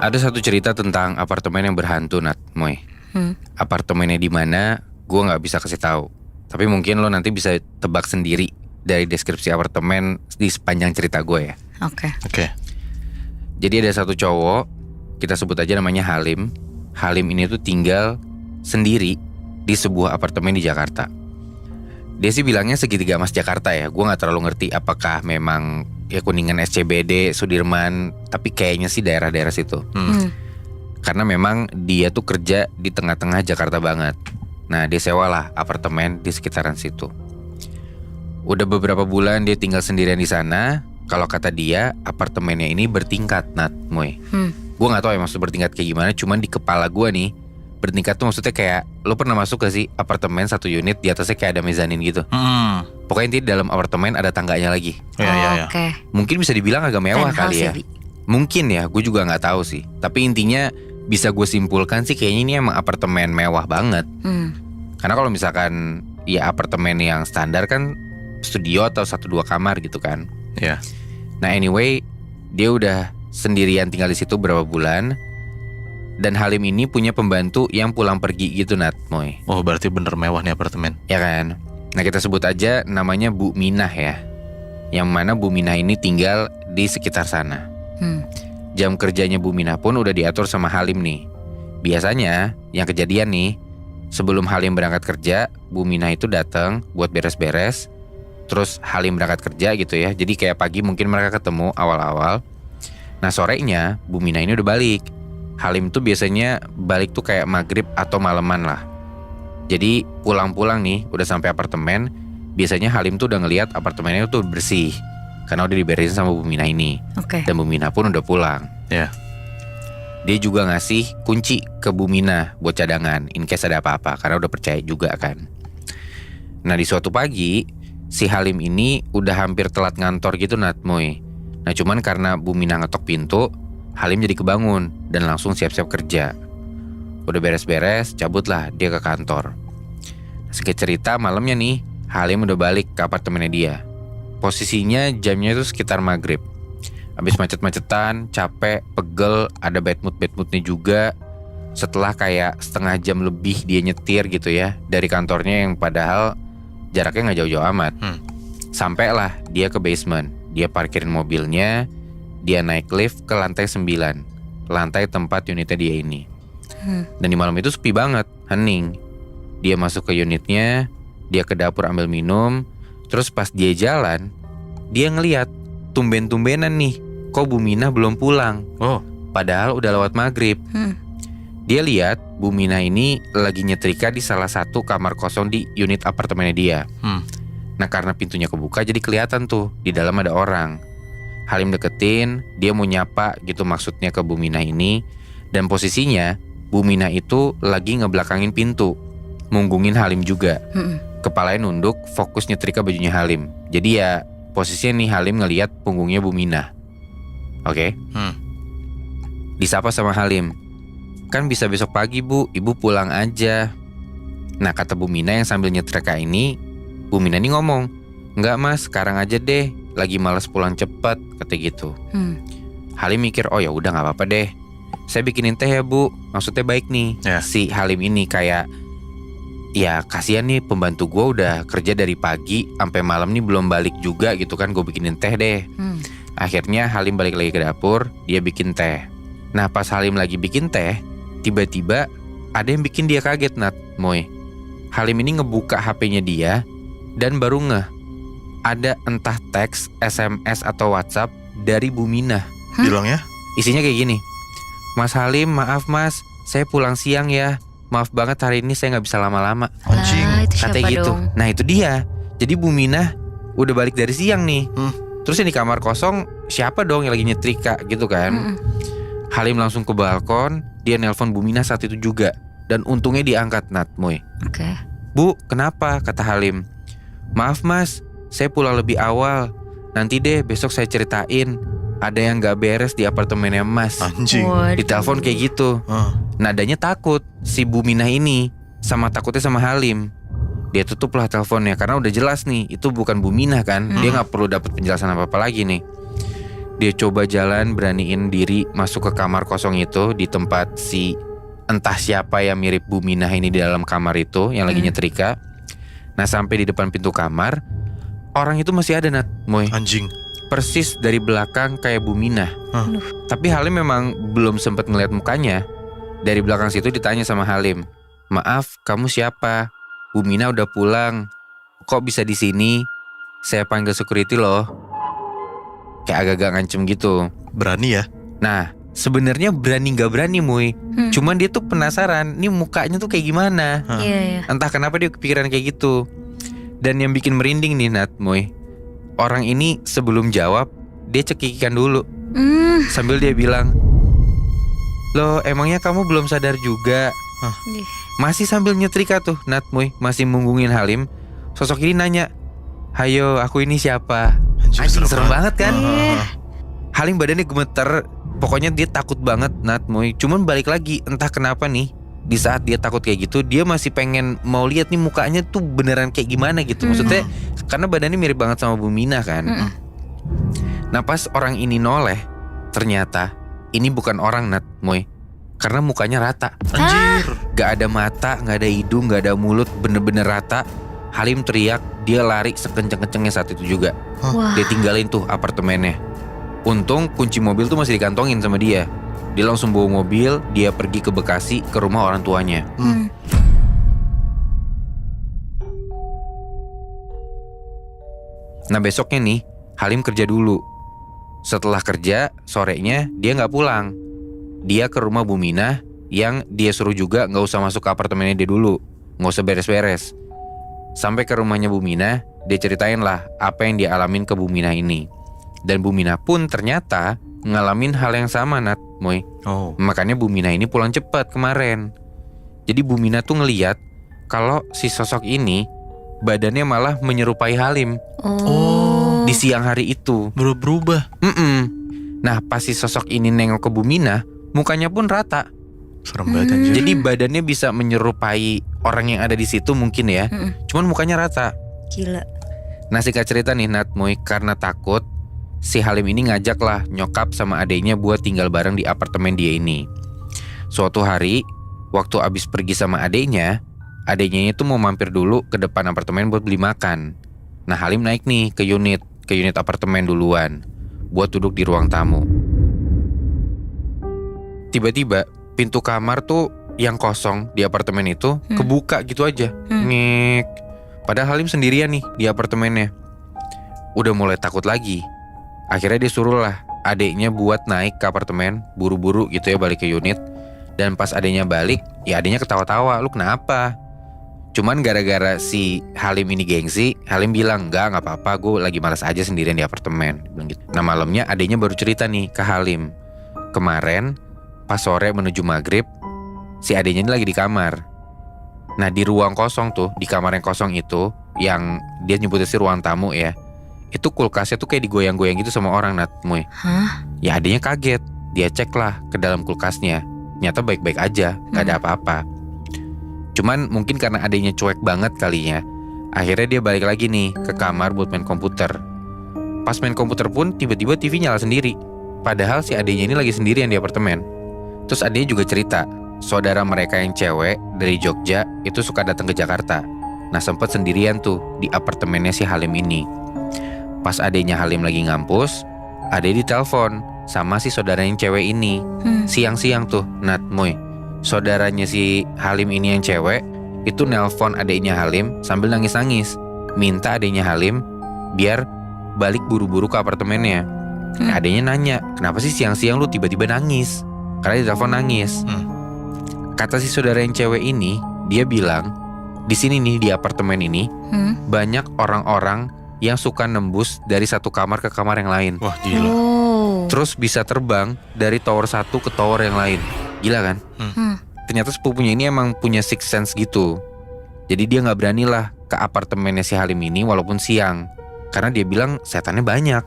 Ada satu cerita tentang apartemen yang berhantu, Nat, Moy. Apartemennya di mana? Gue nggak bisa kasih tahu. Tapi mungkin lo nanti bisa tebak sendiri dari deskripsi apartemen di sepanjang cerita gue ya. Oke. Jadi ada satu cowok, kita sebut aja namanya Halim. Halim ini tuh tinggal sendiri di sebuah apartemen di Jakarta. Dia sih bilangnya segitiga emas Jakarta ya. Gue nggak terlalu ngerti apakah memang ya Kuningan, SCBD, Sudirman, tapi kayaknya sih daerah-daerah situ. Karena memang dia tuh kerja di tengah-tengah Jakarta banget. Nah, dia sewalah apartemen di sekitaran situ. Udah beberapa bulan dia tinggal sendirian di sana. Kalau kata dia, apartemennya ini bertingkat, Nat, Moy. Gue nggak tahu ya maksud bertingkat kayak gimana. Cuman di kepala gue nih, bertingkat tuh maksudnya kayak, lo pernah masuk gak sih apartemen satu unit di atasnya kayak ada mezanin gitu? Pokoknya intinya di dalam apartemen ada tangganya lagi. Oke. Mungkin bisa dibilang agak mewah Penthouse kali ya. Bi? Mungkin ya, gue juga nggak tahu sih. Tapi intinya bisa gue simpulkan sih kayaknya ini emang apartemen mewah banget. Karena kalau misalkan ya apartemen yang standar kan studio atau 1-2 kamar gitu kan. Iya. Nah anyway, dia udah sendirian tinggal di situ berapa bulan. Dan Halim ini punya pembantu yang pulang pergi gitu, Nat, Moy. Oh, berarti bener mewah nih apartemen. Ya kan? Nah kita sebut aja namanya Bu Minah ya. Yang mana Bu Minah ini tinggal di sekitar sana. Jam kerjanya Bu Minah pun udah diatur sama Halim nih. Biasanya yang kejadian nih, sebelum Halim berangkat kerja, Bu Minah itu datang buat beres-beres. Terus Halim berangkat kerja gitu ya. Jadi kayak pagi mungkin mereka ketemu awal-awal. Nah sorenya Bu Minah ini udah balik. Halim tuh biasanya balik tuh kayak maghrib atau malaman lah. Jadi pulang-pulang nih udah sampai apartemen, biasanya Halim tuh udah ngelihat apartemennya tuh bersih. Karena udah diberesin sama Bu Minah ini. Dan Bu Minah pun udah pulang. Ya. Dia juga ngasih kunci ke Bu Minah buat cadangan in case ada apa-apa, karena udah percaya juga kan. Nah di suatu pagi, si Halim ini udah hampir telat ngantor gitu, Nat, Moy. Nah cuman karena Bu Minah ngetok pintu, Halim jadi kebangun dan langsung siap-siap kerja. Udah beres-beres, cabutlah dia ke kantor. Sedikit cerita malamnya nih, Halim udah balik ke apartemennya dia. Posisinya jamnya itu sekitar maghrib. Habis macet-macetan, capek, pegel, ada bad mood-nya juga. Setelah kayak setengah jam lebih dia nyetir gitu ya dari kantornya yang padahal jaraknya gak jauh-jauh amat. Sampailah dia ke basement. Dia parkirin mobilnya, dia naik lift ke lantai 9. Lantai tempat unitnya dia ini. Dan di malam itu sepi banget, hening. Dia masuk ke unitnya, dia ke dapur ambil minum. Terus pas dia jalan, dia ngeliat tumben-tumbenan nih, kok Bu Minah belum pulang. Padahal udah lewat maghrib. Dia lihat Bu Minah ini lagi nyetrika di salah satu kamar kosong di unit apartemennya dia. Nah karena pintunya kebuka jadi kelihatan tuh di dalam ada orang. Halim deketin, dia mau nyapa gitu maksudnya ke Bu Minah ini. Dan posisinya Bu Minah itu lagi ngebelakangin pintu, munggungin Halim juga. Kepalanya nunduk, fokus nyetrika bajunya Halim. Jadi ya posisinya nih Halim ngelihat punggungnya Bu Minah. Oke. Disapa sama Halim. Kan bisa besok pagi Bu, Ibu pulang aja. Nah kata Bu Minah yang sambil nyetrika ini, Bu Minah ini ngomong, enggak mas, sekarang aja deh, lagi malas pulang cepet, kata gitu. Halim mikir, oh ya udah nggak apa-apa deh. Saya bikinin teh ya Bu, maksudnya baik nih. Si Halim ini kayak, ya kasihan nih pembantu gue udah kerja dari pagi sampai malam nih belum balik juga gitu kan, gue bikinin teh deh. Akhirnya Halim balik lagi ke dapur, dia bikin teh. Nah pas Halim lagi bikin teh, tiba-tiba ada yang bikin dia kaget, Nat, Moy. Halim ini ngebuka HP-nya dia dan baru ngeh ada entah teks, SMS atau WhatsApp dari Bu Minah. Bilangnya? Isinya kayak gini, Mas Halim, maaf mas, saya pulang siang ya. Maaf banget hari ini saya gak bisa lama-lama. Anjing. Katanya gitu. Nah itu dia. Jadi Bu Minah udah balik dari siang nih. Terus yang di kamar kosong siapa dong yang lagi nyetrika gitu kan. Halim langsung ke balkon. Dia nelpon Bu Minah saat itu juga. Dan untungnya diangkat, Nat, Moy. Bu, kenapa? Kata Halim. Maaf mas, saya pulang lebih awal. Nanti deh besok saya ceritain. Ada yang gak beres di apartemennya mas. Anjing. Di telepon kayak gitu. Nadanya takut si Bu Minah ini, sama takutnya sama Halim. Dia tutuplah teleponnya karena udah jelas nih itu bukan Bu Minah kan. Dia gak perlu dapat penjelasan apa-apa lagi nih. Dia coba jalan beraniin diri masuk ke kamar kosong itu di tempat si entah siapa yang mirip Bu Minah ini di dalam kamar itu yang lagi nyetrika. Nah sampai di depan pintu kamar, orang itu masih ada Nat, Moy. Anjing. Persis dari belakang kayak Bu Minah. Aduh. Tapi Halim memang belum sempat ngeliat mukanya. Dari belakang situ ditanya sama Halim, "Maaf, kamu siapa? Bu Minah udah pulang. Kok bisa di sini? Saya panggil security loh." Kayak agak-agak ngancem gitu. Berani ya? Nah, sebenarnya berani nggak berani, Muy. Cuman dia tuh penasaran, nih mukanya tuh kayak gimana. Iya. Entah kenapa dia kepikiran kayak gitu. Dan yang bikin merinding nih Nat, Muy, orang ini sebelum jawab, dia cekikikan dulu. Sambil dia bilang, "Loh, emangnya kamu belum sadar juga?" Masih sambil nyetrika tuh Nat, Muy, masih munggungin Halim. Sosok ini nanya, "Hayo, aku ini siapa?" Anjing serem banget kan? Halim badannya gemeter. Pokoknya dia takut banget Nat, Muy. Cuman balik lagi, entah kenapa nih, di saat dia takut kayak gitu, dia masih pengen mau lihat nih mukanya tuh beneran kayak gimana gitu. Maksudnya karena badannya mirip banget sama Bu Minah kan. Nah pas orang ini noleh, ternyata ini bukan orang Nat, Muy. Karena mukanya rata. Anjir. Gak ada mata, gak ada hidung, gak ada mulut, bener-bener rata. Halim teriak, dia lari sekenceng-kencengnya saat itu juga. Wah. Dia tinggalin tuh apartemennya. Untung kunci mobil tuh masih dikantongin sama dia. Dia langsung bawa mobil, dia pergi ke Bekasi ke rumah orang tuanya. Nah besoknya nih, Halim kerja dulu. Setelah kerja, sorenya dia gak pulang. Dia ke rumah Bu Minah yang dia suruh juga gak usah masuk ke apartemennya dia dulu. Gak usah beres-beres. Sampai ke rumahnya Bu Minah, dia ceritain lah apa yang dia alamin ke Bu Minah ini. Dan Bu Minah pun ternyata ngalamin hal yang sama Nat, Moy. Makanya Bu Minah ini pulang cepat kemarin. Jadi Bu Minah tuh ngeliat kalau si sosok ini badannya malah menyerupai Halim. Di siang hari itu. Berubah. Nah pas si sosok ini nengok ke Bu Minah, mukanya pun rata. Serem banget anjir. Jadi badannya bisa menyerupai orang yang ada di situ mungkin ya. Cuman mukanya rata. Gila. Nah singkat cerita nih Nat, Moy, karena takut, si Halim ini ngajak lah nyokap sama adeknya buat tinggal bareng di apartemen dia ini. Suatu hari, waktu abis pergi sama adeknya itu mau mampir dulu ke depan apartemen buat beli makan. Nah Halim naik nih ke unit apartemen duluan, buat duduk di ruang tamu. Tiba-tiba pintu kamar tuh yang kosong di apartemen itu kebuka gitu aja. Ngek. Padahal Halim sendirian nih di apartemennya. Udah mulai takut lagi. Akhirnya dia suruh lah adeknya buat naik ke apartemen, buru-buru gitu ya balik ke unit. Dan pas adeknya balik, ya adeknya ketawa-tawa, "Lu kenapa?" Cuman gara-gara si Halim ini gengsi, Halim bilang, Enggak apa-apa, gue lagi malas aja sendirian di apartemen." Bilang gitu. Nah malamnya adeknya baru cerita nih ke Halim, kemarin pas sore menuju maghrib, si adeknya ini lagi di kamar. Nah di ruang kosong tuh, di kamar yang kosong itu, yang dia nyebutnya sih ruang tamu ya, itu kulkasnya tuh kayak digoyang-goyang gitu sama orang Nat, Muy. Ya adeknya kaget, dia cek lah ke dalam kulkasnya, ternyata baik-baik aja, gak ada apa-apa. Cuman mungkin karena adeknya cuek banget kalinya, akhirnya dia balik lagi nih ke kamar buat main komputer. Pas main komputer pun tiba-tiba TV nyala sendiri, padahal si adeknya ini lagi sendirian di apartemen. Terus adeknya juga cerita, saudara mereka yang cewek dari Jogja itu suka datang ke Jakarta. Nah sempet sendirian tuh di apartemennya si Halim ini. Pas adeknya Halim lagi ngampus, adek ditelepon sama si saudara yang cewek ini. Siang-siang tuh Nat, Moy, saudaranya si Halim ini yang cewek itu nelpon adeknya Halim sambil nangis-nangis, minta adeknya Halim biar balik buru-buru ke apartemennya. Adeknya nanya, "Kenapa sih siang-siang lu tiba-tiba nangis?" Karena ditelepon nangis. Kata si saudara yang cewek ini, dia bilang, di sini nih di apartemen ini banyak orang-orang yang suka nembus dari satu kamar ke kamar yang lain. Wah gila. Terus bisa terbang dari tower satu ke tower yang lain. Gila kan? Ternyata sepupunya ini emang punya sixth sense gitu. Jadi dia gak berani lah ke apartemennya si Halim ini walaupun siang, karena dia bilang setannya banyak.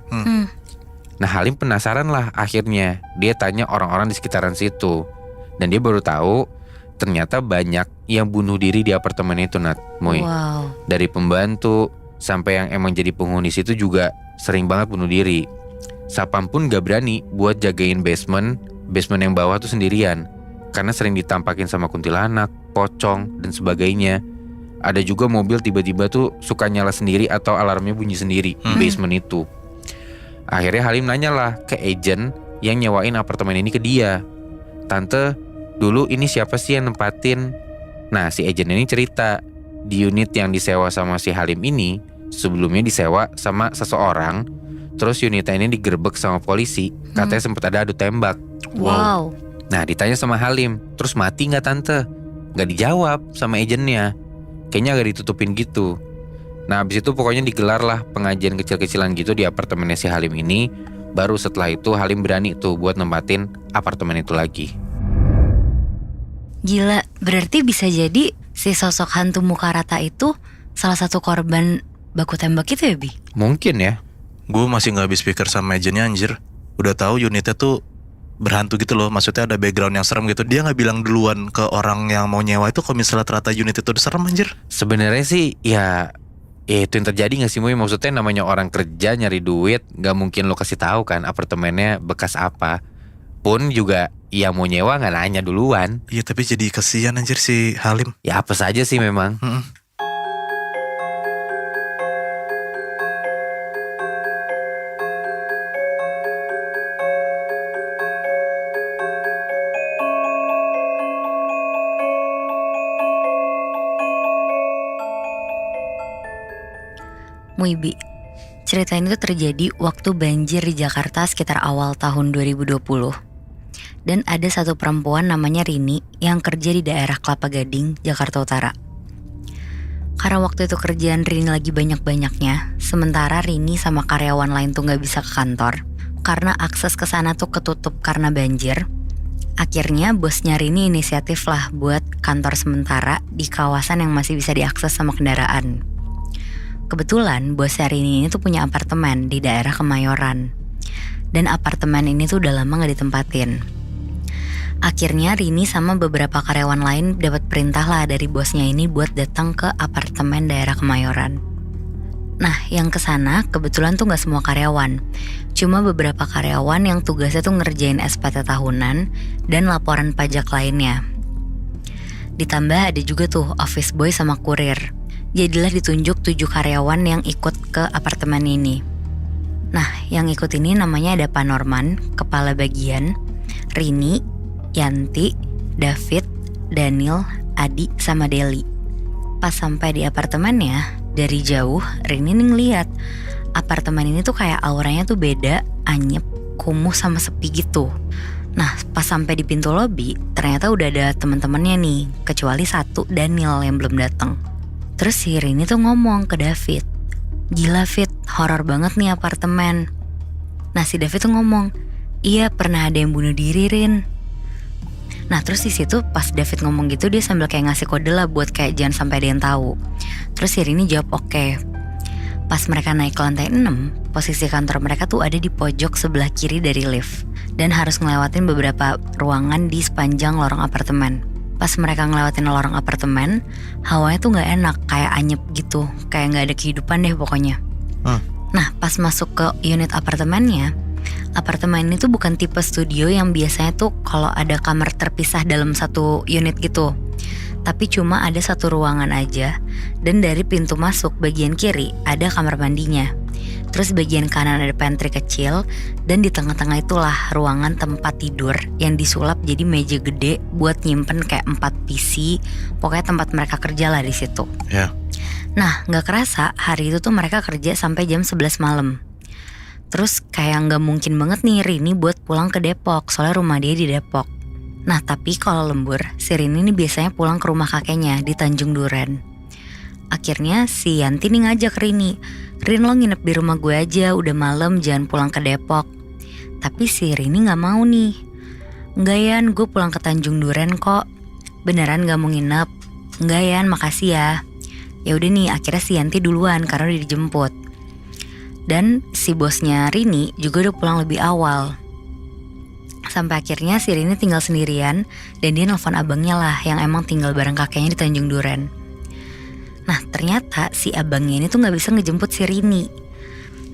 Nah Halim penasaran lah akhirnya. Dia tanya orang-orang di sekitaran situ. Dan dia baru tahu ternyata banyak yang bunuh diri di apartemen itu Nat, Moy. Dari pembantu sampai yang emang jadi penghuni situ juga sering banget bunuh diri. Sapam pun gak berani buat jagain basement yang bawah tuh sendirian. Karena sering ditampakin sama kuntilanak, pocong, dan sebagainya. Ada juga mobil tiba-tiba tuh suka nyala sendiri atau alarmnya bunyi sendiri di basement itu. Akhirnya Halim nanyalah ke agent yang nyewain apartemen ini ke dia. Tante, dulu ini siapa sih yang nempatin? Nah, si agent ini cerita, di unit yang disewa sama si Halim ini sebelumnya disewa sama seseorang. Terus unitnya ini digerebek sama polisi. Katanya sempat ada adu tembak. Wow. Nah, ditanya sama Halim, terus mati gak tante? Gak dijawab sama agennya. Kayaknya agak ditutupin gitu. Nah, abis itu pokoknya digelar lah pengajian kecil-kecilan gitu di apartemennya si Halim ini. Baru setelah itu Halim berani tuh buat nempatin apartemen itu lagi. Gila, berarti bisa jadi si sosok hantu muka rata itu salah satu korban baku tembak itu ya, Bi? Mungkin ya. Gue masih gak habis pikir sama agennya anjir. Udah tahu unitnya tuh berhantu gitu loh. Maksudnya ada background yang serem gitu. Dia gak bilang duluan ke orang yang mau nyewa itu kalau misalnya ternyata unit itu udah serem anjir. Sebenarnya sih ya itu yang terjadi gak sih Muy? Maksudnya namanya orang kerja nyari duit, gak mungkin lo kasih tahu kan apartemennya bekas apa. Pun juga yang mau nyewa gak nanya duluan. Iya tapi jadi kasihan anjir si Halim. Ya apa saja sih memang. Muibi, cerita ini tuh terjadi waktu banjir di Jakarta sekitar awal tahun 2020. Dan ada satu perempuan namanya Rini yang kerja di daerah Kelapa Gading, Jakarta Utara. Karena waktu itu kerjaan Rini lagi banyak-banyaknya, sementara Rini sama karyawan lain tuh gak bisa ke kantor karena akses ke sana tuh ketutup karena banjir. Akhirnya bosnya Rini inisiatif lah buat kantor sementara di kawasan yang masih bisa diakses sama kendaraan. Kebetulan bosnya Rini ini tuh punya apartemen di daerah Kemayoran. Dan apartemen ini tuh udah lama gak ditempatin. Akhirnya Rini sama beberapa karyawan lain dapat perintah lah dari bosnya ini buat datang ke apartemen daerah Kemayoran. Nah, yang kesana kebetulan tuh gak semua karyawan. Cuma beberapa karyawan yang tugasnya tuh ngerjain SPT tahunan dan laporan pajak lainnya. Ditambah ada juga tuh office boy sama kurir. Jadilah ditunjuk 7 karyawan yang ikut ke apartemen ini. Nah, yang ikut ini namanya ada Pak Norman, kepala bagian, Rini, Yanti, David, Daniel, Adi, sama Deli. Pas sampai di apartemennya, dari jauh Rini nih ngeliat apartemen ini tuh kayak auranya tuh beda, anyep, kumuh sama sepi gitu. Nah, pas sampai di pintu lobi, ternyata udah ada teman-temannya nih, kecuali satu Daniel yang belum datang. Terus si Rini tuh ngomong ke David, "Gila Fit, horor banget nih apartemen." Nah si David tuh ngomong, "Iya pernah ada yang bunuh diri Rin." Nah terus di situ pas David ngomong gitu dia sambil kayak ngasih kode lah buat kayak jangan sampai ada yang tahu. Terus si Rini jawab oke. Pas mereka naik ke lantai 6, posisi kantor mereka tuh ada di pojok sebelah kiri dari lift. Dan harus ngelewatin beberapa ruangan di sepanjang lorong apartemen. Pas mereka ngelewatin lorong apartemen, hawanya tuh gak enak, kayak anyep gitu, kayak gak ada kehidupan deh pokoknya. Nah pas masuk ke unit apartemennya, apartemen ini tuh bukan tipe studio yang biasanya tuh kalau ada kamar terpisah dalam satu unit gitu. Tapi cuma ada satu ruangan aja, dan dari pintu masuk bagian kiri ada kamar mandinya. Terus bagian kanan ada pantry kecil, dan di tengah-tengah itulah ruangan tempat tidur yang disulap jadi meja gede buat nyimpen kayak 4 PC. Pokoknya tempat mereka kerja lah di situ. Ya. Nah, nggak kerasa hari itu tuh mereka kerja sampai jam 11 malam. Terus kayak nggak mungkin banget nih Rini buat pulang ke Depok, soalnya rumah dia di Depok. Nah, tapi kalau lembur, si Rini ini biasanya pulang ke rumah kakeknya di Tanjung Duren. Akhirnya si Yanti nih ngajak Rini, "Rin lo nginep di rumah gue aja, udah malam jangan pulang ke Depok." Tapi si Rini gak mau nih. "Enggak Yan, gue pulang ke Tanjung Duren kok." "Beneran gak mau nginep?" "Enggak Yan, makasih ya." Ya udah nih, akhirnya si Yanti duluan karena udah dijemput. Dan si bosnya Rini juga udah pulang lebih awal. Sampai akhirnya si Rini tinggal sendirian dan dia nelfon abangnya lah yang emang tinggal bareng kakeknya di Tanjung Duren. Nah ternyata si abangnya ini tuh gak bisa ngejemput si Rini.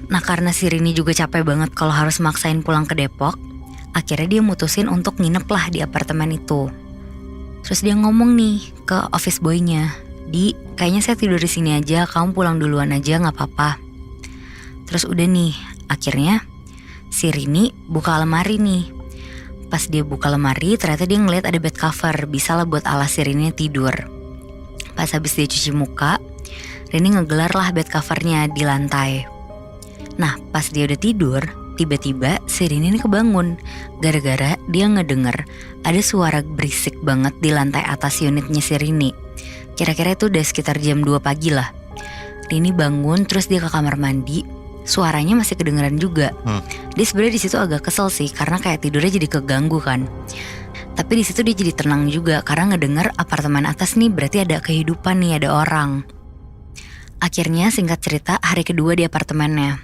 Nah karena si Rini juga capek banget kalau harus maksain pulang ke Depok, akhirnya dia mutusin untuk nginep lah di apartemen itu. Terus dia ngomong nih ke office boy-nya, "Di, kayaknya saya tidur di sini aja, kamu pulang duluan aja gak apa-apa." Terus udah nih, akhirnya si Rini buka lemari nih. Pas dia buka lemari, ternyata dia ngeliat ada bed cover, bisa lah buat alas si Rini tidur. Pas habis dia cuci muka, Rini ngegelar lah bed covernya di lantai. Nah pas dia udah tidur, tiba-tiba si Rini ini kebangun gara-gara dia ngedenger ada suara berisik banget di lantai atas unitnya si Rini. Kira-kira itu udah sekitar jam 2 pagi lah. Rini bangun terus dia ke kamar mandi, suaranya masih kedengeran juga. Dia sebenarnya di situ agak kesel sih karena kayak tidurnya jadi keganggu kan. Tapi di situ dia jadi tenang juga karena ngedenger apartemen atas nih berarti ada kehidupan nih, ada orang. Akhirnya singkat cerita hari kedua di apartemennya.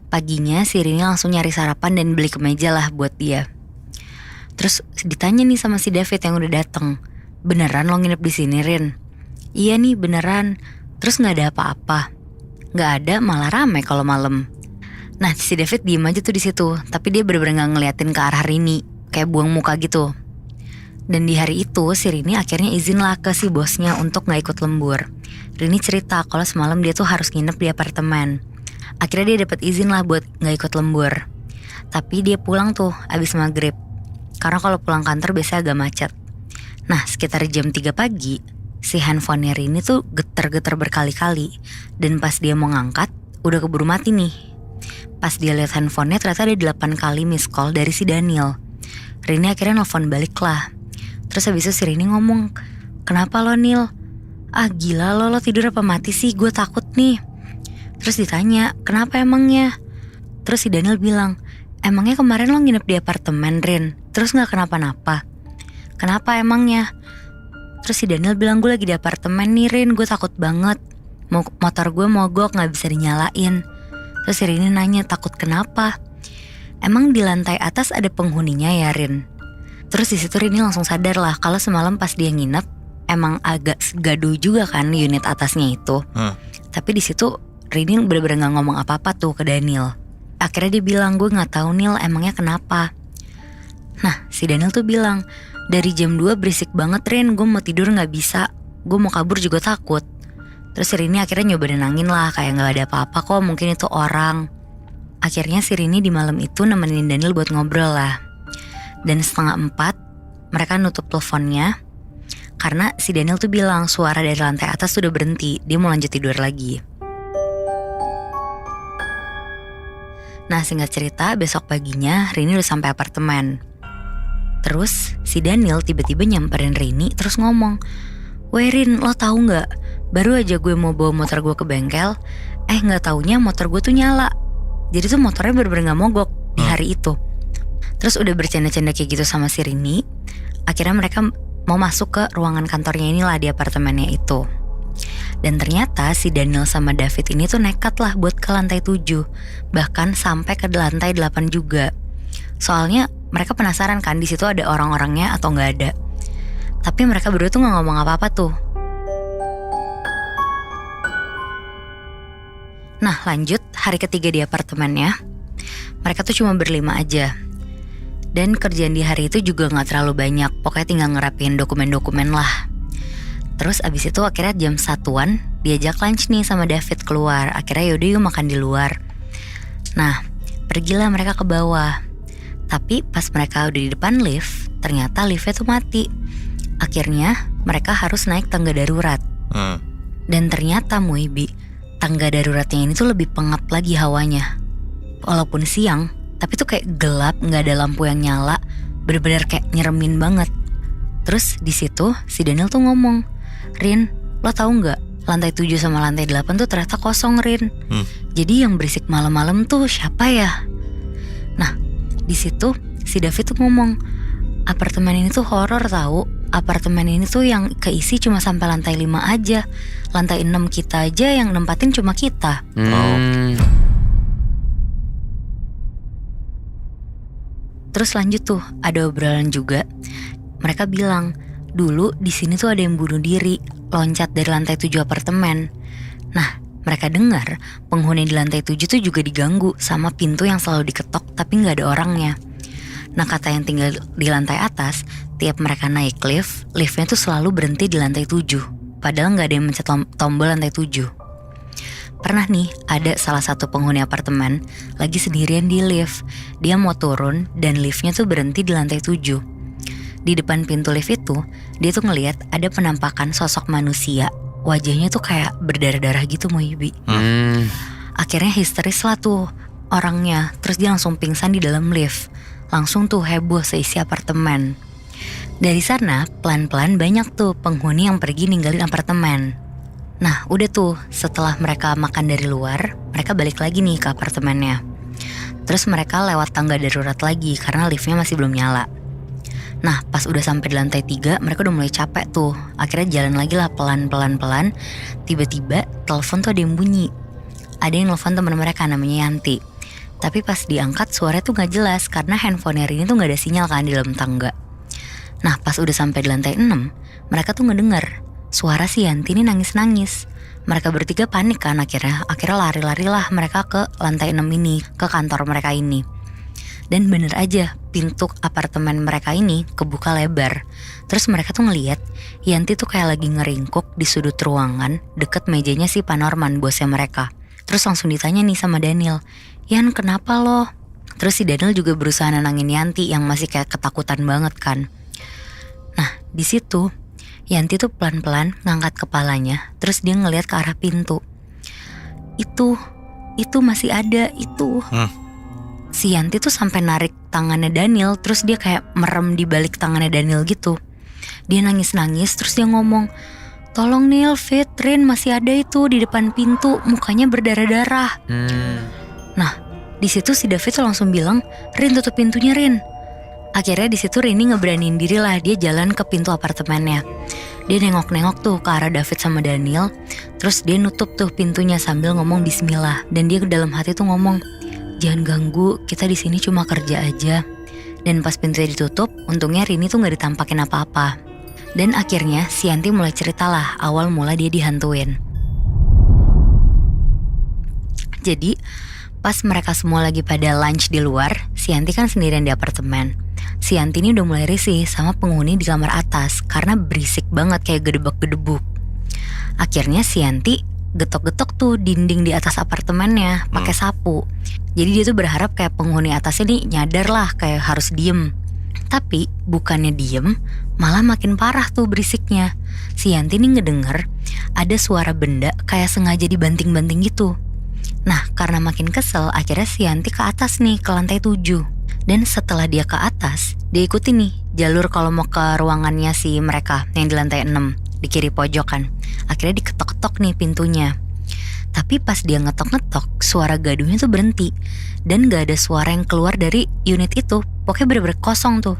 Paginya si Rini langsung nyari sarapan dan beli kemeja lah buat dia. Terus ditanya nih sama si David yang udah dateng, "Beneran lo nginep di sini, Rin?" "Iya nih beneran." "Terus gak ada apa-apa?" "Gak ada, malah rame kalau malam." Nah si David diem aja tuh di situ, tapi dia bener-bener gak ngeliatin ke arah Rini, kayak buang muka gitu. Dan di hari itu si Rini akhirnya izin lah ke si bosnya untuk gak ikut lembur. Rini cerita kalau semalam dia tuh harus nginep di apartemen. Akhirnya dia dapat izin lah buat gak ikut lembur. Tapi dia pulang tuh abis maghrib, karena kalau pulang kantor biasanya agak macet. Nah sekitar jam 3 pagi, si handphonenya Rini tuh getar-getar berkali-kali. Dan pas dia mau ngangkat, udah keburu mati nih. Pas dia lihat handphonenya ternyata ada 8 kali miss call dari si Daniel. Rini akhirnya nelfon balik lah. Terus habis itu si Rini ngomong, "Kenapa lo Nil? Ah gila lo tidur apa mati sih, gue takut nih." Terus ditanya, "Kenapa emangnya?" Terus si Daniel bilang, "Emangnya kemarin lo nginep di apartemen, Rin? Terus gak kenapa-napa?" "Kenapa emangnya?" Terus si Daniel bilang, "Gue lagi di apartemen nih Rin, gue takut banget. Motor gue mogok gak bisa dinyalain." Terus si Rini nanya, "Takut kenapa?" "Emang di lantai atas ada penghuninya ya Rin?" Terus di situ Rini langsung sadar lah kalau semalam pas dia nginep emang agak gaduh juga kan unit atasnya itu. Tapi di situ Rini bener-bener gak ngomong apa-apa tuh ke Daniel. Akhirnya dia bilang, "Gue gak tahu Nil emangnya kenapa." Nah si Daniel tuh bilang, "Dari jam 2 berisik banget Rin, gue mau tidur gak bisa, gue mau kabur juga takut." Terus si Rini akhirnya nyoba nenangin lah, kayak gak ada apa-apa kok, mungkin itu orang. Akhirnya si Rini di malam itu nemenin Daniel buat ngobrol lah. Dan 3:30 mereka nutup teleponnya karena si Daniel tuh bilang suara dari lantai atas sudah berhenti, dia mau lanjut tidur lagi. Nah singkat cerita besok paginya Rini udah sampai apartemen. Terus si Daniel tiba-tiba nyamperin Rini terus ngomong, "Weh Rin, lo tahu nggak? Baru aja gue mau bawa motor gue ke bengkel, nggak taunya motor gue tuh nyala. Jadi tuh motornya bener-bener nggak mogok di hari itu." Terus udah bercanda-canda kayak gitu sama si Rini. Akhirnya mereka mau masuk ke ruangan kantornya inilah di apartemennya itu. Dan ternyata si Daniel sama David ini tuh nekat lah buat ke lantai 7, bahkan sampai ke lantai 8 juga. Soalnya mereka penasaran kan di situ ada orang-orangnya atau nggak ada. Tapi mereka berdua tuh nggak ngomong apa-apa tuh. Nah lanjut hari ketiga di apartemennya, mereka tuh cuma berlima aja. Dan kerjaan di hari itu juga gak terlalu banyak, pokoknya tinggal ngerapiin dokumen-dokumen lah. Terus abis itu akhirnya jam 1-an diajak lunch nih sama David keluar. Akhirnya yaudah yuk makan di luar. Nah pergilah mereka ke bawah. Tapi pas mereka udah di depan lift, ternyata liftnya tuh mati. Akhirnya mereka harus naik tangga darurat. Dan ternyata Muibi, tangga daruratnya ini tuh lebih pengap lagi hawanya. Walaupun siang, tapi tuh kayak gelap, nggak ada lampu yang nyala, bener-bener kayak nyeremin banget. Terus di situ si Daniel tuh ngomong, "Rin, lo tahu nggak? Lantai 7 sama lantai 8 tuh ternyata kosong, Rin. Jadi yang berisik malam-malam tuh siapa ya?" Nah di situ si David tuh ngomong, "Apartemen ini tuh horor tahu. Apartemen ini tuh yang keisi cuma sampai lantai 5 aja. Lantai 6 kita aja yang nempatin cuma kita." Terus lanjut tuh ada obrolan juga. Mereka bilang, dulu di sini tuh ada yang bunuh diri, loncat dari lantai 7 apartemen. Nah, Mereka dengar penghuni di lantai 7 tuh juga diganggu sama pintu yang selalu diketok tapi gak ada orangnya. Nah, kata yang tinggal di lantai atas, tiap mereka naik lift, liftnya tuh selalu berhenti di lantai 7. Padahal gak ada yang mencet tombol lantai 7. Pernah nih, ada salah satu penghuni apartemen lagi sendirian di lift. Dia mau turun dan liftnya tuh berhenti di lantai 7. Di depan pintu lift itu, dia tuh ngelihat ada penampakan sosok manusia. Wajahnya tuh kayak berdarah-darah gitu, Moibi. Akhirnya histeris lah tuh orangnya. Terus dia langsung pingsan di dalam lift. Langsung tuh heboh seisi apartemen. Dari sana pelan-pelan banyak tuh penghuni yang pergi ninggalin apartemen. Nah udah tuh, setelah mereka makan dari luar, mereka balik lagi nih ke apartemennya. Terus mereka lewat tangga darurat lagi karena liftnya masih belum nyala. Nah pas udah sampai di lantai 3, mereka udah mulai capek tuh. Akhirnya jalan lagi lah pelan-pelan. Tiba-tiba telepon tuh ada yang bunyi. Ada yang nelfon teman mereka namanya Yanti. Tapi pas diangkat suaranya tuh gak jelas karena handphonenya Rini tuh gak ada sinyal kan di dalam tangga. Nah pas udah sampai di lantai 6, mereka tuh ngedengar suara si Yanti ini nangis-nangis. Mereka bertiga panik kan akhirnya lari-larilah mereka ke lantai 6 ini, ke kantor mereka ini. Dan bener aja, pintu apartemen mereka ini kebuka lebar. Terus mereka tuh ngeliat Yanti tuh kayak lagi ngeringkuk di sudut ruangan deket mejanya si Pak Norman, bosnya mereka. Terus langsung ditanya nih sama Daniel, "Yan, kenapa lo?" Terus si Daniel juga berusaha nenangin Yanti yang masih kayak ketakutan banget kan. Nah di situ Yanti tuh pelan-pelan ngangkat kepalanya. Terus dia ngeliat ke arah pintu. Itu masih ada itu. Si Yanti tuh sampai narik tangannya Daniel. Terus dia kayak merem di balik tangannya Daniel gitu. Dia nangis-nangis. Terus dia ngomong, "Tolong Nil, Fit, Rin, masih ada itu di depan pintu, mukanya berdarah-darah." Nah di situ si David tuh langsung bilang, "Rin, tutup pintunya, Rin." Akhirnya di situ Rini ngeberaniin diri lah, dia jalan ke pintu apartemennya. Dia nengok-nengok tuh ke arah David sama Daniel. Terus dia nutup tuh pintunya sambil ngomong bismillah. Dan dia ke dalam hati tuh ngomong, "Jangan ganggu, kita di sini cuma kerja aja." Dan pas pintunya ditutup, untungnya Rini tuh gak ditampakin apa-apa. Dan akhirnya si Yanti mulai ceritalah awal mula dia dihantuin. Jadi pas mereka semua lagi pada lunch di luar, si Yanti kan sendirian di apartemen. Si Yanti ini udah mulai risih sama penghuni di kamar atas karena berisik banget kayak gedebak-gedebuk. Akhirnya si Yanti getok-getok tuh dinding di atas apartemennya pakai sapu. Jadi dia tuh berharap kayak penghuni atasnya nih nyadar lah kayak harus diem. Tapi bukannya diem, malah makin parah tuh berisiknya. Si Yanti nih ngedenger ada suara benda kayak sengaja dibanting-banting gitu. Nah karena makin kesel, akhirnya si Yanti ke atas nih ke lantai 7. Dan setelah dia ke atas, dia ikuti nih jalur kalau mau ke ruangannya si mereka yang di lantai 6, di kiri pojok kan. Akhirnya diketok-ketok nih pintunya. Tapi pas dia ngetok-ngetok, suara gaduhnya tuh berhenti. Dan gak ada suara yang keluar dari unit itu. Pokoknya bener-bener kosong tuh.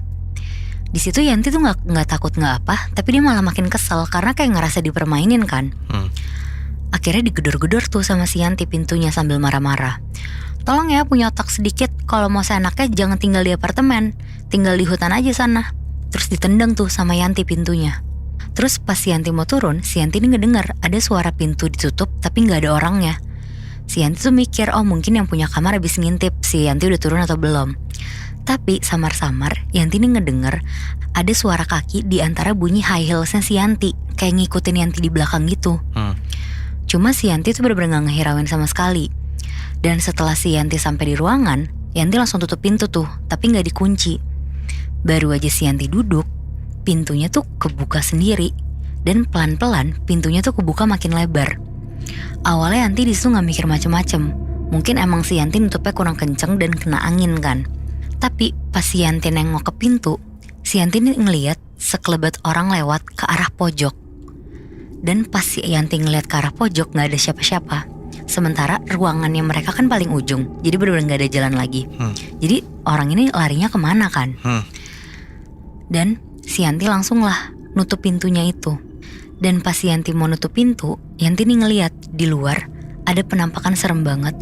Di situ Yanti tuh gak takut gak apa, tapi dia malah makin kesel karena kayak ngerasa dipermainin kan. Akhirnya digedor-gedor tuh sama si Yanti pintunya sambil marah-marah. "Tolong ya, punya otak sedikit, kalau mau seenaknya jangan tinggal di apartemen, tinggal di hutan aja sana." Terus ditendang tuh sama Yanti pintunya. Terus pas si Yanti mau turun, si Yanti ini ngedengar ada suara pintu ditutup tapi gak ada orangnya. Si Yanti tuh mikir, oh mungkin yang punya kamar habis ngintip si Yanti udah turun atau belum. Tapi samar-samar Yanti ini ngedengar ada suara kaki di antara bunyi high heelsnya si Yanti, kayak ngikutin Yanti di belakang gitu. Cuma si Yanti tuh bener-bener gak ngehirauin sama sekali. Dan setelah si Yanti sampai di ruangan, Yanti langsung tutup pintu tuh, tapi gak dikunci. Baru aja si Yanti duduk, pintunya tuh kebuka sendiri. Dan pelan-pelan pintunya tuh kebuka makin lebar. Awalnya Yanti disitu gak mikir macem-macem. Mungkin emang si Yanti nutupnya kurang kenceng dan kena angin kan. Tapi pas si Yanti nengok ke pintu, si Yanti ini ngeliat sekelebat orang lewat ke arah pojok. Dan pas si Yanti ngeliat ke arah pojok gak ada siapa-siapa. Sementara ruangannya mereka kan paling ujung, jadi bener-bener gak ada jalan lagi. Jadi orang ini larinya kemana kan. Dan si Yanti langsung lah nutup pintunya itu. Dan pas si Yanti mau nutup pintu, Yanti nih ngeliat di luar ada penampakan serem banget.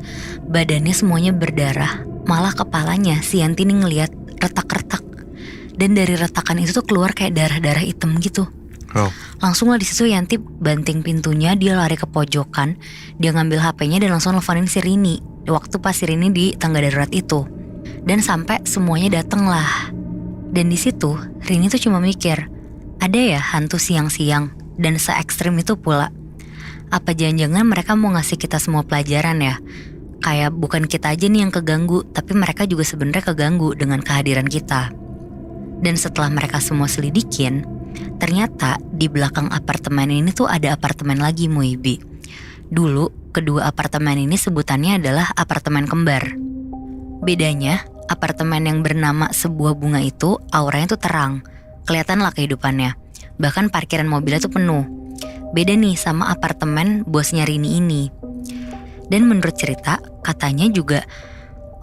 Badannya semuanya berdarah, malah kepalanya si Yanti nih ngeliat retak-retak. Dan dari retakan itu tuh keluar kayak darah-darah hitam gitu. Oh. Langsung lah di situ Yanti banting pintunya, dia lari ke pojokan, dia ngambil HP-nya dan langsung nelfonin si Rini. Waktu pas si Rini di tangga darurat itu. Dan sampai semuanya dateng lah. Dan di situ Rini tuh cuma mikir, ada ya hantu siang-siang dan se-ekstrim itu pula. Apa jangan-jangan mereka mau ngasih kita semua pelajaran ya? Kayak bukan kita aja nih yang keganggu, tapi mereka juga sebenarnya keganggu dengan kehadiran kita. Dan setelah mereka semua selidikin, ternyata di belakang apartemen ini tuh ada apartemen lagi Muibi. Dulu kedua apartemen ini sebutannya adalah apartemen kembar. Bedanya, apartemen yang bernama Sebuah Bunga itu auranya tuh terang, kelihatan lah kehidupannya. Bahkan parkiran mobilnya tuh penuh. Beda nih sama apartemen bosnya Rini ini. Dan menurut cerita, katanya juga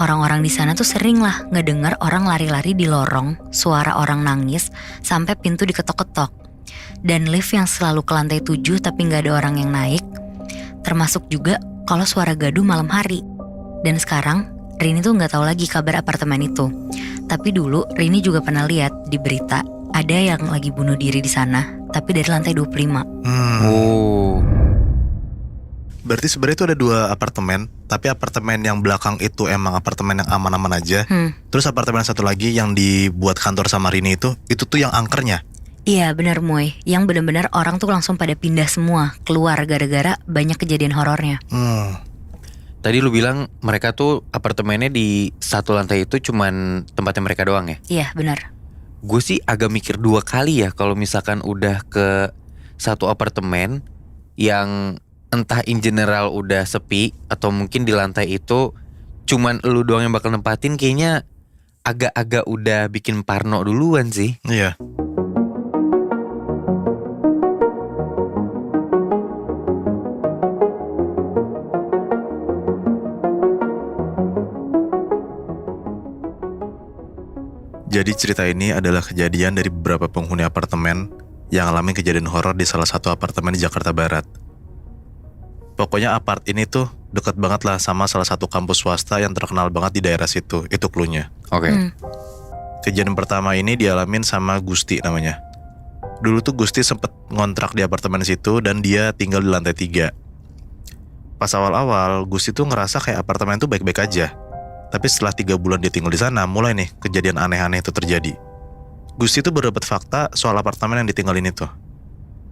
orang-orang di sana tuh sering lah ngedengar orang lari-lari di lorong, suara orang nangis, sampai pintu diketok-ketok. Dan lift yang selalu ke lantai 7 tapi gak ada orang yang naik. Termasuk juga kalau suara gaduh malam hari. Dan sekarang Rini tuh gak tahu lagi kabar apartemen itu. Tapi dulu Rini juga pernah lihat di berita ada yang lagi bunuh diri di sana, tapi dari lantai 25. Oh. Berarti sebenarnya itu ada 2 apartemen, tapi apartemen yang belakang itu emang apartemen yang aman-aman aja. Terus apartemen satu lagi yang dibuat kantor sama Rini itu tuh yang angkernya. Iya benar Moy, yang benar-benar orang tuh langsung pada pindah semua keluar gara-gara banyak kejadian horornya. Tadi lu bilang mereka tuh apartemennya di satu lantai itu cuman tempatnya mereka doang ya? Iya benar. Gue sih agak mikir 2 kali ya kalau misalkan udah ke satu apartemen yang entah in general udah sepi atau mungkin di lantai itu cuman lu doang yang bakal nempatin, kayaknya agak-agak udah bikin parno duluan sih. Iya. Jadi cerita ini adalah kejadian dari beberapa penghuni apartemen yang alami kejadian horor di salah satu apartemen di Jakarta Barat. Pokoknya apart ini tuh deket banget lah sama salah satu kampus swasta yang terkenal banget di daerah situ. Itu cluenya. Oke. Kejadian pertama ini dialamin sama Gusti namanya. Dulu tuh Gusti sempet ngontrak di apartemen situ dan dia tinggal di lantai 3. Pas awal-awal Gusti tuh ngerasa kayak apartemen tuh baik-baik aja. Tapi setelah 3 bulan dia tinggal di sana, mulai nih kejadian aneh-aneh itu terjadi. Gusti tuh baru dapat fakta soal apartemen yang ditinggalin itu.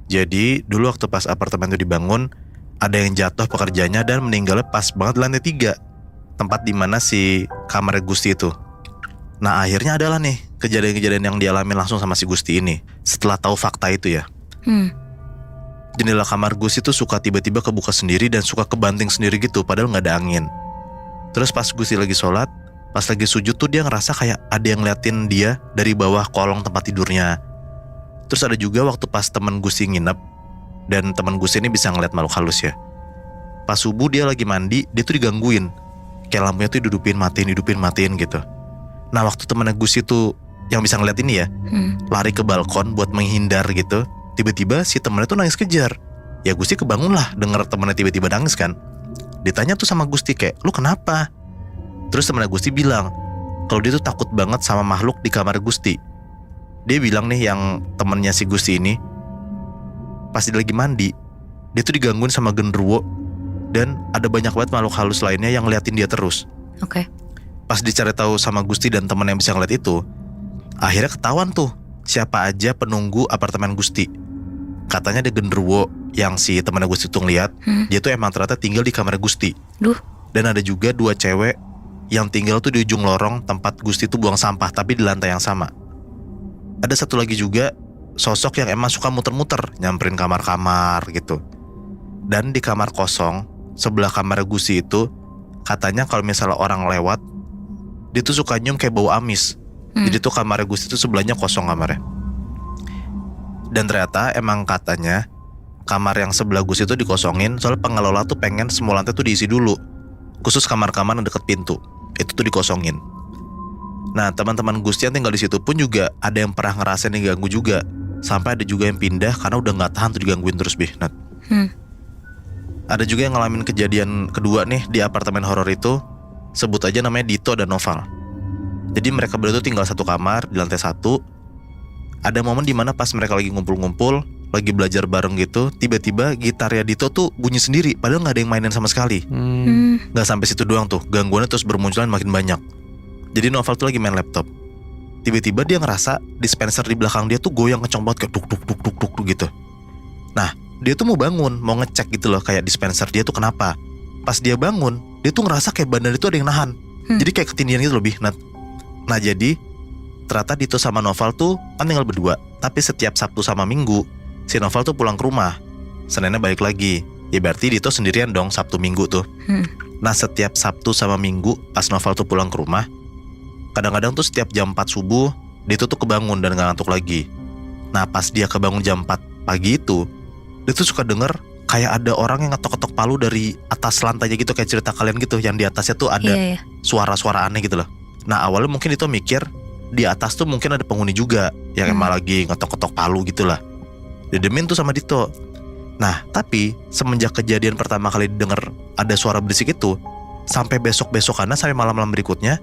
Jadi dulu waktu pas apartemen itu dibangun, ada yang jatuh pekerjanya dan meninggalnya pas banget di lantai 3, tempat dimana si kamar Gusti itu. Nah akhirnya adalah nih kejadian-kejadian yang dialami langsung sama si Gusti ini. Setelah tahu fakta itu ya. Jendela kamar Gusti itu suka tiba-tiba kebuka sendiri dan suka kebanting sendiri gitu, padahal gak ada angin. Terus pas Gusti lagi sholat, pas lagi sujud tuh dia ngerasa kayak ada yang ngeliatin dia dari bawah kolong tempat tidurnya. Terus ada juga waktu pas temen Gusti nginep, dan teman Gusti ini bisa ngeliat makhluk halus ya. Pas subuh dia lagi mandi, dia tuh digangguin. Kayak lampunya tuh dihidupin matiin gitu. Nah waktu temennya Gusti tuh yang bisa ngeliat ini ya, lari ke balkon buat menghindar gitu. Tiba-tiba si temennya tuh nangis kejar. Ya Gusti kebangun lah denger temennya tiba-tiba nangis kan. Ditanya tuh sama Gusti kayak, lu kenapa? Terus temennya Gusti bilang kalau dia tuh takut banget sama makhluk di kamar Gusti. Dia bilang nih yang temennya si Gusti ini, pas dia lagi mandi, dia tuh digangguin sama genderuwo. Dan ada banyak banget makhluk halus lainnya yang ngeliatin dia terus. Oke. Pas dicari tahu sama Gusti dan temen yang bisa ngeliat itu, akhirnya ketahuan tuh siapa aja penunggu apartemen Gusti. Katanya ada genderuwo yang si temennya Gusti tuh ngeliat, dia tuh emang ternyata tinggal di kamar Gusti. Dan ada juga 2 cewek yang tinggal tuh di ujung lorong tempat Gusti tuh buang sampah, tapi di lantai yang sama. Ada satu lagi juga sosok yang emang suka muter-muter nyamperin kamar-kamar gitu. Dan di kamar kosong sebelah kamar Gusti itu, katanya kalau misalnya orang lewat, dia tuh suka nyium kayak bau amis. Jadi tuh kamar Gusti itu sebelahnya kosong kamarnya. Dan ternyata emang katanya kamar yang sebelah Gusti itu dikosongin soalnya pengelola tuh pengen semua lantai tuh diisi dulu, khusus kamar-kamar yang deket pintu itu tuh dikosongin. Nah teman-teman Gusti yang tinggal di situ pun juga ada yang pernah ngerasain diganggu juga. Sampai ada juga yang pindah karena udah gak tahan tuh digangguin terus Nat. Ada juga yang ngalamin kejadian kedua nih di apartemen horor itu. Sebut aja namanya Dito dan Noval. Jadi mereka berdua tuh tinggal satu kamar di lantai 1. Ada momen dimana pas mereka lagi ngumpul-ngumpul, lagi belajar bareng gitu, tiba-tiba gitarnya Dito tuh bunyi sendiri, padahal nggak ada yang mainin sama sekali. Nggak sampai situ doang tuh, gangguannya terus bermunculan makin banyak. Jadi Noval tuh lagi main laptop. Tiba-tiba dia ngerasa dispenser di belakang dia tuh goyang kencang banget, kayak duk duk duk duk duk gitu. Nah, dia tuh mau bangun, mau ngecek gitu loh, kayak dispenser dia tuh kenapa. Pas dia bangun, dia tuh ngerasa kayak badan itu ada yang nahan. Jadi kayak ketindihan gitu lebih. Nah jadi ternyata Dito sama Noval tuh kan tinggal berdua. Tapi setiap Sabtu sama Minggu si Noval tuh pulang ke rumah, Seninnya balik lagi. Ya berarti Dito sendirian dong Sabtu Minggu tuh. Nah setiap Sabtu sama Minggu pas Noval tuh pulang ke rumah, kadang-kadang tuh setiap jam 4 subuh Dito tuh kebangun dan gak ngantuk lagi. Nah pas dia kebangun jam 4 pagi itu, dia tuh suka denger kayak ada orang yang ngetok-ketok palu dari atas lantainya gitu, kayak cerita kalian gitu, yang di atasnya tuh ada suara-suara aneh gitu loh. Nah awalnya mungkin Dito mikir di atas tuh mungkin ada penghuni juga yang emang lagi ngetok-ketok palu gitu lah. Didemin tuh sama Dito. Nah tapi semenjak kejadian pertama kali denger ada suara berisik itu, sampai besok-besokannya, sampai malam-malam berikutnya,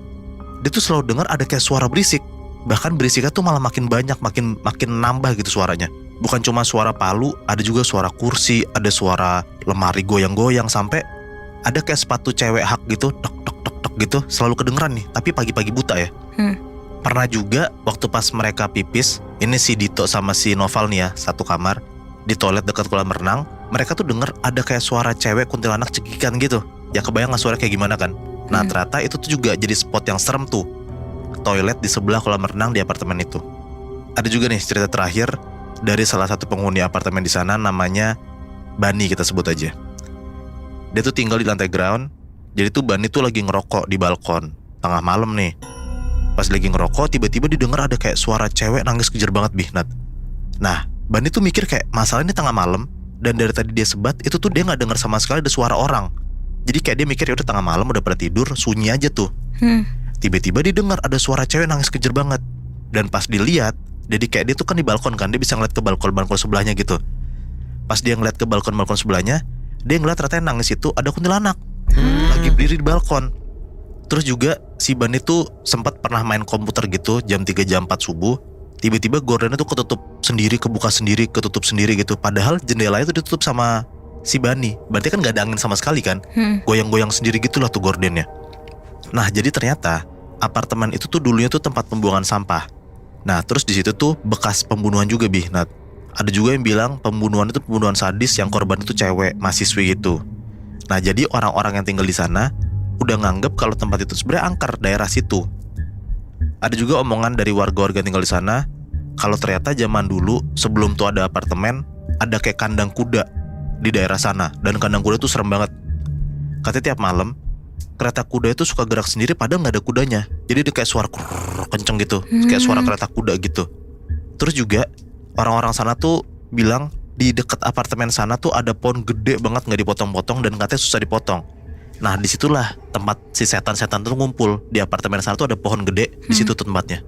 dia tuh selalu dengar ada kayak suara berisik. Bahkan berisiknya tuh malah makin banyak, makin nambah gitu suaranya. Bukan cuma suara palu, ada juga suara kursi, ada suara lemari goyang-goyang, sampai ada kayak sepatu cewek hak gitu, tok tok tok tok gitu, selalu kedengeran nih. Tapi pagi-pagi buta ya. Pernah juga waktu pas mereka pipis, ini si Dito sama si Noval nih ya, satu kamar di toilet dekat kolam renang, mereka tuh denger ada kayak suara cewek kuntilanak cekikan gitu. Ya kebayang gak suara kayak gimana kan? Nah ternyata itu tuh juga jadi spot yang serem tuh, toilet di sebelah kolam renang di apartemen itu. Ada juga nih cerita terakhir dari salah satu penghuni apartemen di sana, namanya Bani, kita sebut aja. Dia tuh tinggal di lantai ground. Jadi tuh Bani tuh lagi ngerokok di balkon tengah malam nih. Pas lagi ngerokok, tiba-tiba didengar ada kayak suara cewek nangis kejer banget Nat. Nah Bani tuh mikir kayak masalah ini tengah malam, dan dari tadi dia sebat itu tuh dia nggak dengar sama sekali ada suara orang. Jadi kayak dia mikir ya udah tengah malam, udah pada tidur, sunyi aja tuh. Tiba-tiba didengar ada suara cewek nangis kejer banget. Dan pas dilihat, jadi kayak dia tuh kan di balkon kan, dia bisa ngeliat ke balkon sebelahnya gitu. Pas dia ngeliat ke balkon sebelahnya, dia ngeliat ternyata yang nangis itu ada kuntilanak lagi berdiri di balkon. Terus juga si Bani tuh sempat pernah main komputer gitu jam 3 jam 4 subuh. Tiba-tiba gordennya tuh ketutup sendiri, kebuka sendiri, ketutup sendiri gitu. Padahal jendelanya tuh ditutup sama si Bani. Berarti kan gak ada angin sama sekali kan. Goyang-goyang sendiri gitu lah tuh gordennya. Nah jadi ternyata apartemen itu tuh dulunya tuh tempat pembuangan sampah. Nah terus di situ tuh bekas pembunuhan juga Nat. Ada juga yang bilang pembunuhan itu pembunuhan sadis, yang korban itu cewek, mahasiswi gitu. Nah jadi orang-orang yang tinggal di sana udah nganggep kalau tempat itu sebenarnya angker, daerah situ. Ada juga omongan dari warga-warga yang tinggal di sana kalau ternyata zaman dulu sebelum tuh ada apartemen, ada kayak kandang kuda di daerah sana. Dan kandang kuda tuh serem banget. Katanya tiap malam kereta kuda itu suka gerak sendiri padahal gak ada kudanya. Jadi dia kayak suara kenceng gitu, kayak suara kereta kuda gitu. Terus juga orang-orang sana tuh bilang di dekat apartemen sana tuh ada pohon gede banget gak dipotong-potong, dan katanya susah dipotong. Nah disitulah tempat si setan-setan tuh ngumpul. Di apartemen sana tuh ada pohon gede, di situ tuh tempatnya.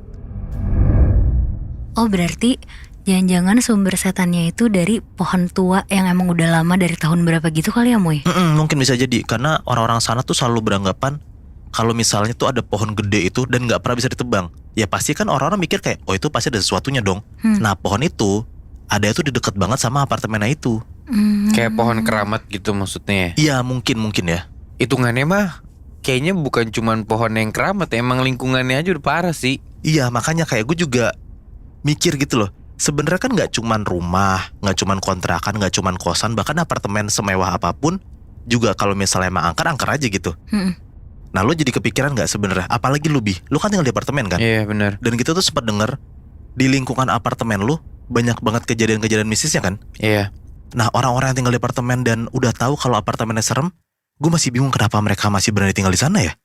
Oh berarti jangan-jangan sumber setannya itu dari pohon tua yang emang udah lama dari tahun berapa gitu kali ya Moy? Mungkin bisa jadi, karena orang-orang sana tuh selalu beranggapan kalau misalnya tuh ada pohon gede itu dan gak pernah bisa ditebang, ya pasti kan orang-orang mikir kayak oh itu pasti ada sesuatunya dong. Nah pohon itu ada itu di dekat banget sama apartemennya itu. Kayak pohon keramat gitu maksudnya. Iya mungkin ya. Hitungannya mah kayaknya bukan cuman pohon yang keramat, emang lingkungannya aja udah parah sih. Iya makanya kayak gue juga mikir gitu loh. Sebenarnya kan gak cuman rumah, gak cuman kontrakan, gak cuman kosan, bahkan apartemen semewah apapun juga kalau misalnya emang angker aja gitu. Nah lo jadi kepikiran gak sebenarnya? Apalagi lu lu kan tinggal di apartemen kan? Iya benar. Dan kita tuh sempat denger di lingkungan apartemen lu banyak banget kejadian-kejadian mistisnya kan? Iya. Nah orang-orang yang tinggal di apartemen dan udah tahu kalau apartemennya serem, gue masih bingung kenapa mereka masih berani tinggal di sana ya?